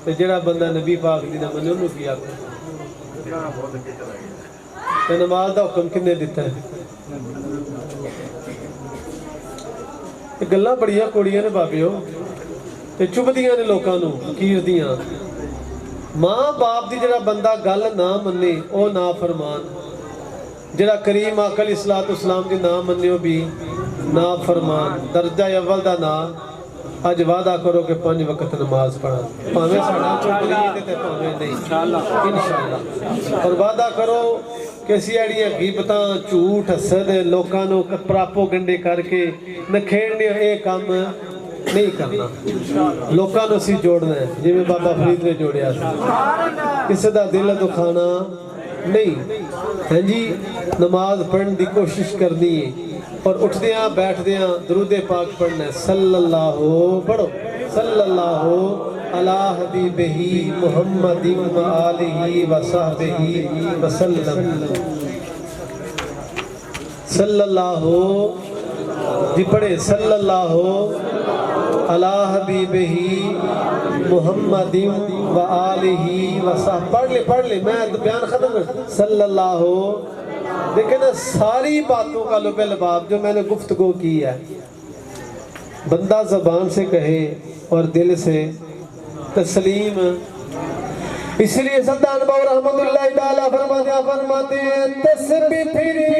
تے جڑا بندہ نبی پاک دی نہ منے انہوں کی آخنے۔ تے نماز دا حکم کنے دیتا ہے؟ گلاں بڑیاں کوڑیاں نے بابیو تے چبھدیاں نے لوکاں نو فقیر دیاں۔ ماں باپ دی جڑا بندہ گل نہ منے او نافرمان، جڑا کریم آقا علیہ السلام دی نہ منے او بھی نافرمان۔ درجہ اول دا نا اج وعدہ کرو کہ 5 وقت نماز پڑھا، پاویں ساڈا چوکری تے پاویں نہیں انشاءاللہ، اور وعدہ کرو کہ سیاڑیاں غیبتاں جھوٹ حسد لوکاں نو پراپوگنڈے کر کے نکھیڑنے اے کام نہیں کرنا، لوکاں نو سی جوڑنا ہے جویں بابا فرید نے جوڑیا سی، کسی دا دل دکھانا نہیں، ہاں جی۔ نماز پڑھن دی کوشش کرنی ہے، اور اٹھدیاں بیٹھدیاں درود پاک پڑھنا ہے، صلی اللہ پڑھو، صلی اللہ علی حبیبہ محمد و آلہ و صحبہ وسلم، صلی اللہ جی پڑھے، صلی اللہ علی حبیبہ محمد و آلہ و صحبہ، پڑھ لے میں بیان ختم کر، صلی اللہ۔ دیکھیں نا ساری باتوں کا لب لباب جو میں نے گفتگو کی ہے، بندہ زبان سے کہے اور دل سے تسلیم، اس لیے سلطان باو رحمت اللہ تعالیٰ فرماتے ہیں تسبیح پھری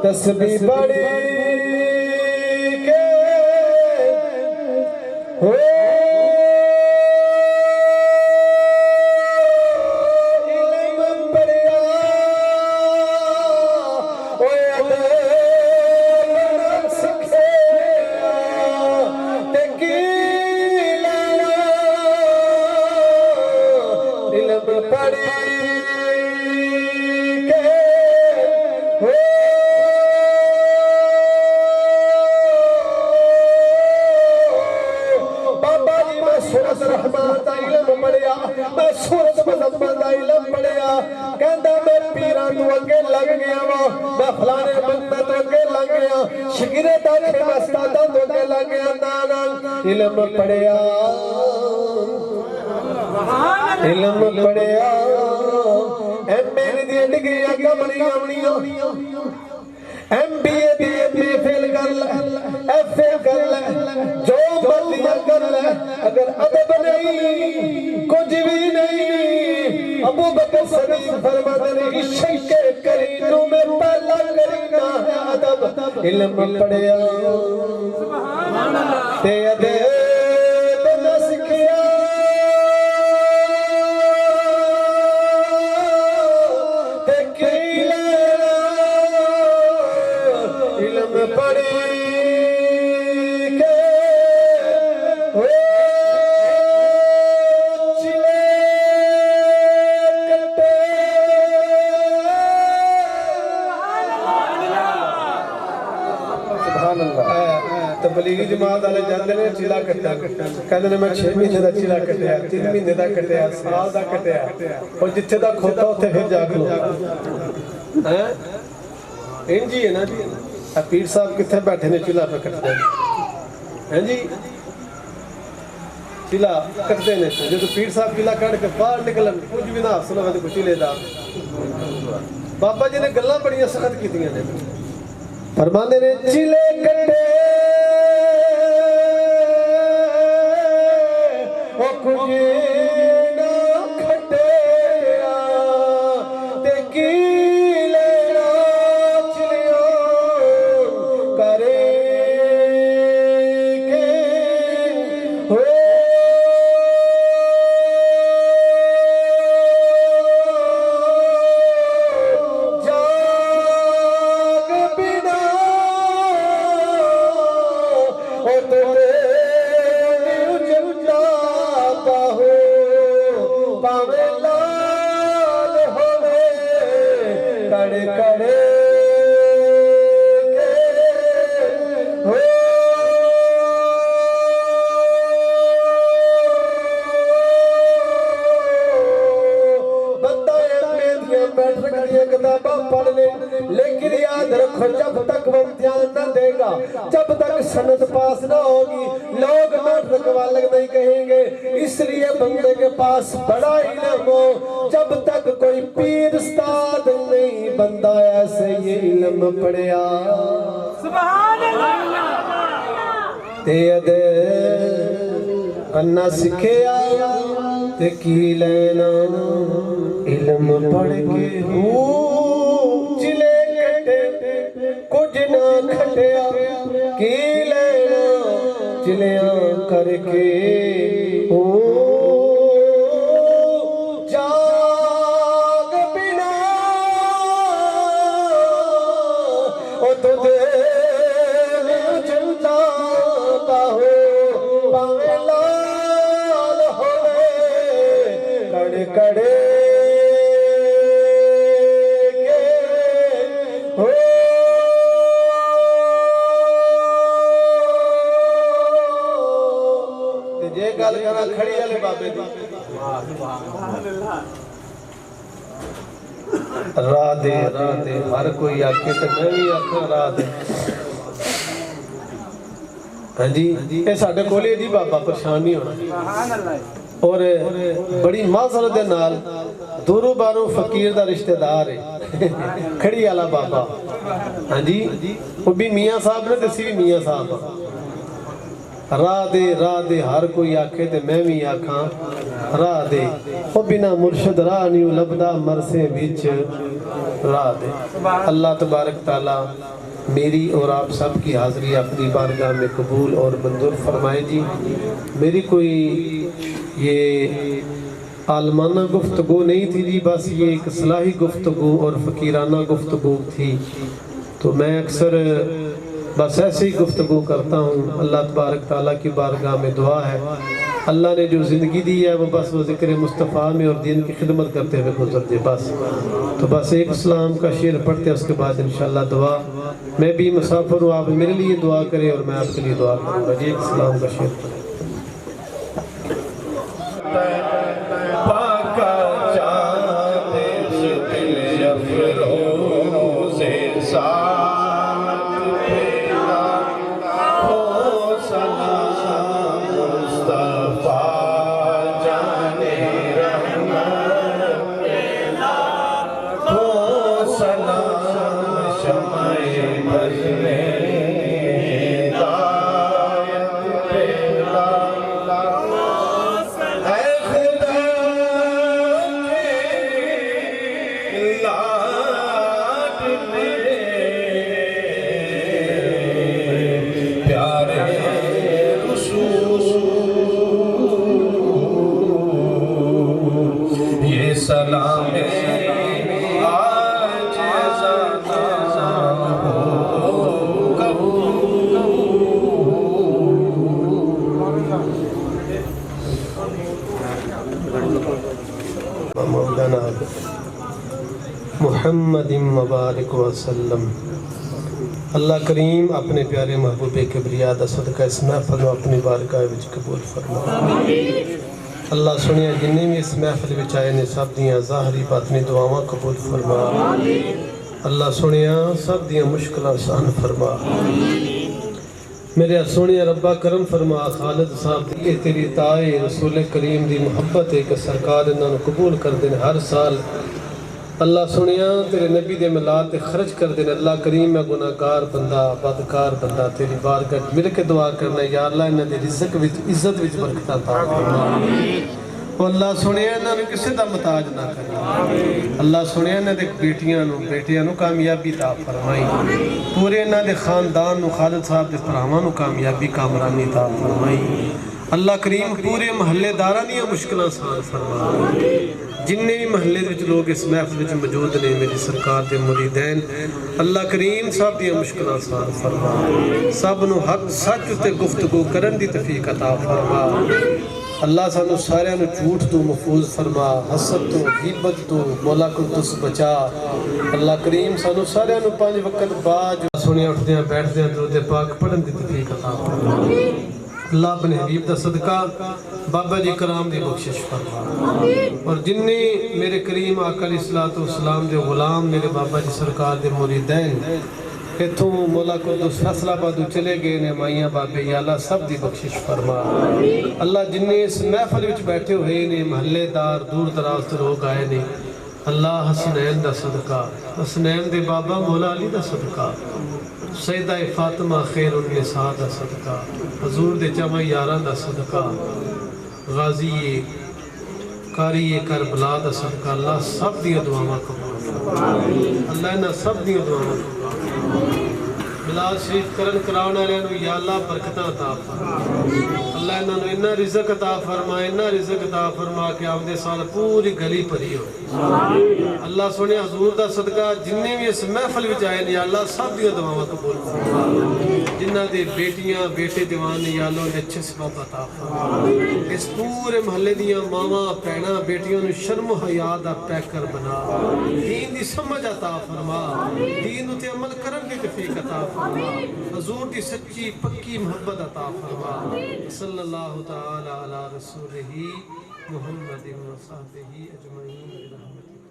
تسبیح بڑی کے ہو علم بڑیا سکھے علم بڑی رحمان دا علم پڑھیا، میں سورت مذہبان دا علم پڑھیا، کہندہ میں پیران تو اگے لگ گیا وا، میں فلانے بندہ تو اگے لگ گیا، شگرے داکھے میں استادہ تو اگے لگ گیا، نانا علم پڑھیا، علم پڑھیا، ایم اے دی ڈگریاں کمڑیاں، ایم بی اے دی ایم اے فیل کر لے، ایف اے کر لے، جو مرضیاں کر لے، اگر ادب نہیں کچھ بھی نہیں، ابو بکر صدیق فرماتے ہیں عشق کے کرینوں میں پہلا کرینہ ہے ادب، علم پڑھیا تے ادب نہ سکھیا، تبلیغی جماعت والے جاندے نے چیلا کٹیا کہندے نے میں 6 مہینے دا چیلا کٹیا 3 مہینے دا کٹیا سال دا کٹیا اور جتھے دا کھوتا اوتھے پھر جا کھلو ہیں انجی ہے نا جی پیر صاحب کتنے بیٹھے نے چیلا پہ کٹتے ہیں جی چیلا کٹتے نے جو پیر صاحب چیلا کٹ کے باہر نکلن کچھ بھی نہ حاصل ہوئے تو کچھ لے دا بابا جی نے گلاں بڑیاں سخت کیتیاں نے فرماندے نے چیلے کٹے او کچھ نہ کھٹیا تے کی لینا چلیوں کرے کے ہوئے لیکن یاد رکھو جب تک وہ امتحان نہ دے گا جب تک سند پاس نہ ہوگی لوگ میٹرک والے نہیں کہیں گے اس لیے بندے کے پاس بڑا علم ہو جب تک کوئی پیر استاد نہیں بندہ ایسے یہ علم پڑھیا سبحان اللہ تے ادے انہ سکھیا تے کی لینا علم پڑھ کے چلے کٹے کچھ نہ کھٹیا کی لینا چلیاں کر کے جاگ بنا تو دے چلتا ہو پاوے لال ہوئے کڑے کڑے گل کرا کھڑی والے بابے دی راہ دے ہر کوئی آکھے تے میں بھی آکھاں راہ دے ہاں جی اے ساڈے کول جی بابا پریشان نہیں ہونا سبحان اللہ اور بڑی معذرت دے نال دورو باروں فقیر دا رشتہ دار ہے کھڑی والا بابا ہاں جی وہ بھی میاں صاحب نے دسی بھی میاں صاحب راہ دے ہر کوئی آکھے تے میں بھی آکھاں راہ دے وہ بنا مرشد راہ نیو لبدا مرسے بیچ راہ دے اللہ تبارک تعالی میری اور آپ سب کی حاضری اپنی بارگاہ میں قبول اور منظور فرمائے جی میری کوئی یہ عالمانہ گفتگو نہیں تھی جی بس یہ ایک اصلاحی گفتگو اور فقیرانہ گفتگو تھی تو میں اکثر بس ایسے ہی گفتگو کرتا ہوں اللہ تبارک تعالیٰ کی بارگاہ میں دعا ہے اللہ نے جو زندگی دی ہے وہ بس وہ ذکر مصطفیٰ میں اور دین کی خدمت کرتے ہوئے گزر دے بس تو بس ایک اسلام کا شعر پڑھتے ہیں اس کے بعد انشاءاللہ دعا میں بھی مسافر ہوں آپ میرے لیے دعا کریں اور میں آپ کے لیے دعا کروں گا جی ایک اسلام کا شعر پڑھیں محمد مبارک وسلم اللہ کریم اپنے پیارے محبوب کبریا دا صدقہ اس محفل میں اپنی بارگاہ وچ قبول فرما اللہ سنیا جنہیں بھی اس محفل وچ آئے نے سب دیاں ظاہری باطنی دعاواں قبول فرما اللہ سنیا سب دیاں مشکلیں آسان فرما میرے سونیا ربا کرم فرما خالد صاحب یہ تیری تائے رسول کریم دی محبت ہے کہ سرکار انہوں قبول کر دیں ہر سال اللہ سنیا تیرے نبی دے ملاد تے خرچ کر دیں اللہ کریم میں گناہگار بندہ بدکار بندہ تیری بارگاہ مل کے دعا کرنا یا اللہ انہوں دے رزق وچ عزت وچ برکت عطا فرما اللہ سنیا انہوں نے کسی دا محتاج نہ کرنا اللہ سنیا انہوں دے بیٹیاں نو کامیابی عطا فرمائی پورے انہوں دے خاندان نو خالد صاحب دے پراواں نو کامیابی کامرانی عطا فرمائی اللہ کریم پورے محلے داراں دیاں مشکلاں آسان فرما جننے بھی محلے وچ لوگ اس محفل وچ موجود نے میری سرکار دے مریدین اللہ کریم سب دیاں مشکلاں آسان فرما سب نو حق سچ تے گفتگو کرن دی توفیق عطا فرما اللہ سانو سارے نو جھوٹ تو محفوظ فرما حسد تو غیبت تو مولا قدس بچا اللہ کریم سانو سارے نو 5 وقت بعد سنیا اٹھدیاں بیٹھدیاں درود پاک پڑھن دی توفیق عطا فرما اللہ اپنے حبیب دا صدقہ بابا جی کرام دی بخشش فرما اور جننے میرے کریم آقا علیہ السلام دے غلام میرے بابا جی سرکار دے مریدین اتھوں مولا قدس فیصلہ آباد چلے گئے نے مائیاں بابے یا اللہ سب دی بخشش فرما اللہ جننے اس محفل وچ بیٹھے ہوئے نے محلے دار دور دراز سے لوگ آئے نے اللہ حسنین دا صدقہ حسنین دے بابا مولا علی دا صدقہ سیدہ فاطمہ خیر النساء دا صدقہ حضور دے جمع یاران دا صدقہ غازی قاری کربلا دا صدقہ اللہ سب دیا دعاواں قبول فرما اللہ انہاں سب دیا دعاواں قبول ملاد شریف کرن کراؤنا رہنو یا اللہ برکتاں عطا فرما اللہ انہاں نو انہاں رزق عطا فرما کہ آمدے سال پوری گلی پری ہو اللہ سنے حضور دا صدقہ جننے بھی اس محفل وچ آئے یا اللہ سب دیا دعاواں قبول فرما جنہ دے بیٹیاں بیٹے دیوان نے یا اللہ اچھے سبب عطا فرما اس پورے محلے دیاں ماما پہنا بیٹیوں نے شرم و حیا دا پیکر بنا دین دی سمجھ عطا فرما دین تے عمل کرن دی توفیق عطا فرما حضور دی سچی پکی محبت عطا فرما صلی اللہ تعالی علی رسولہ محمد و صحبہ اجمعین برحمتہ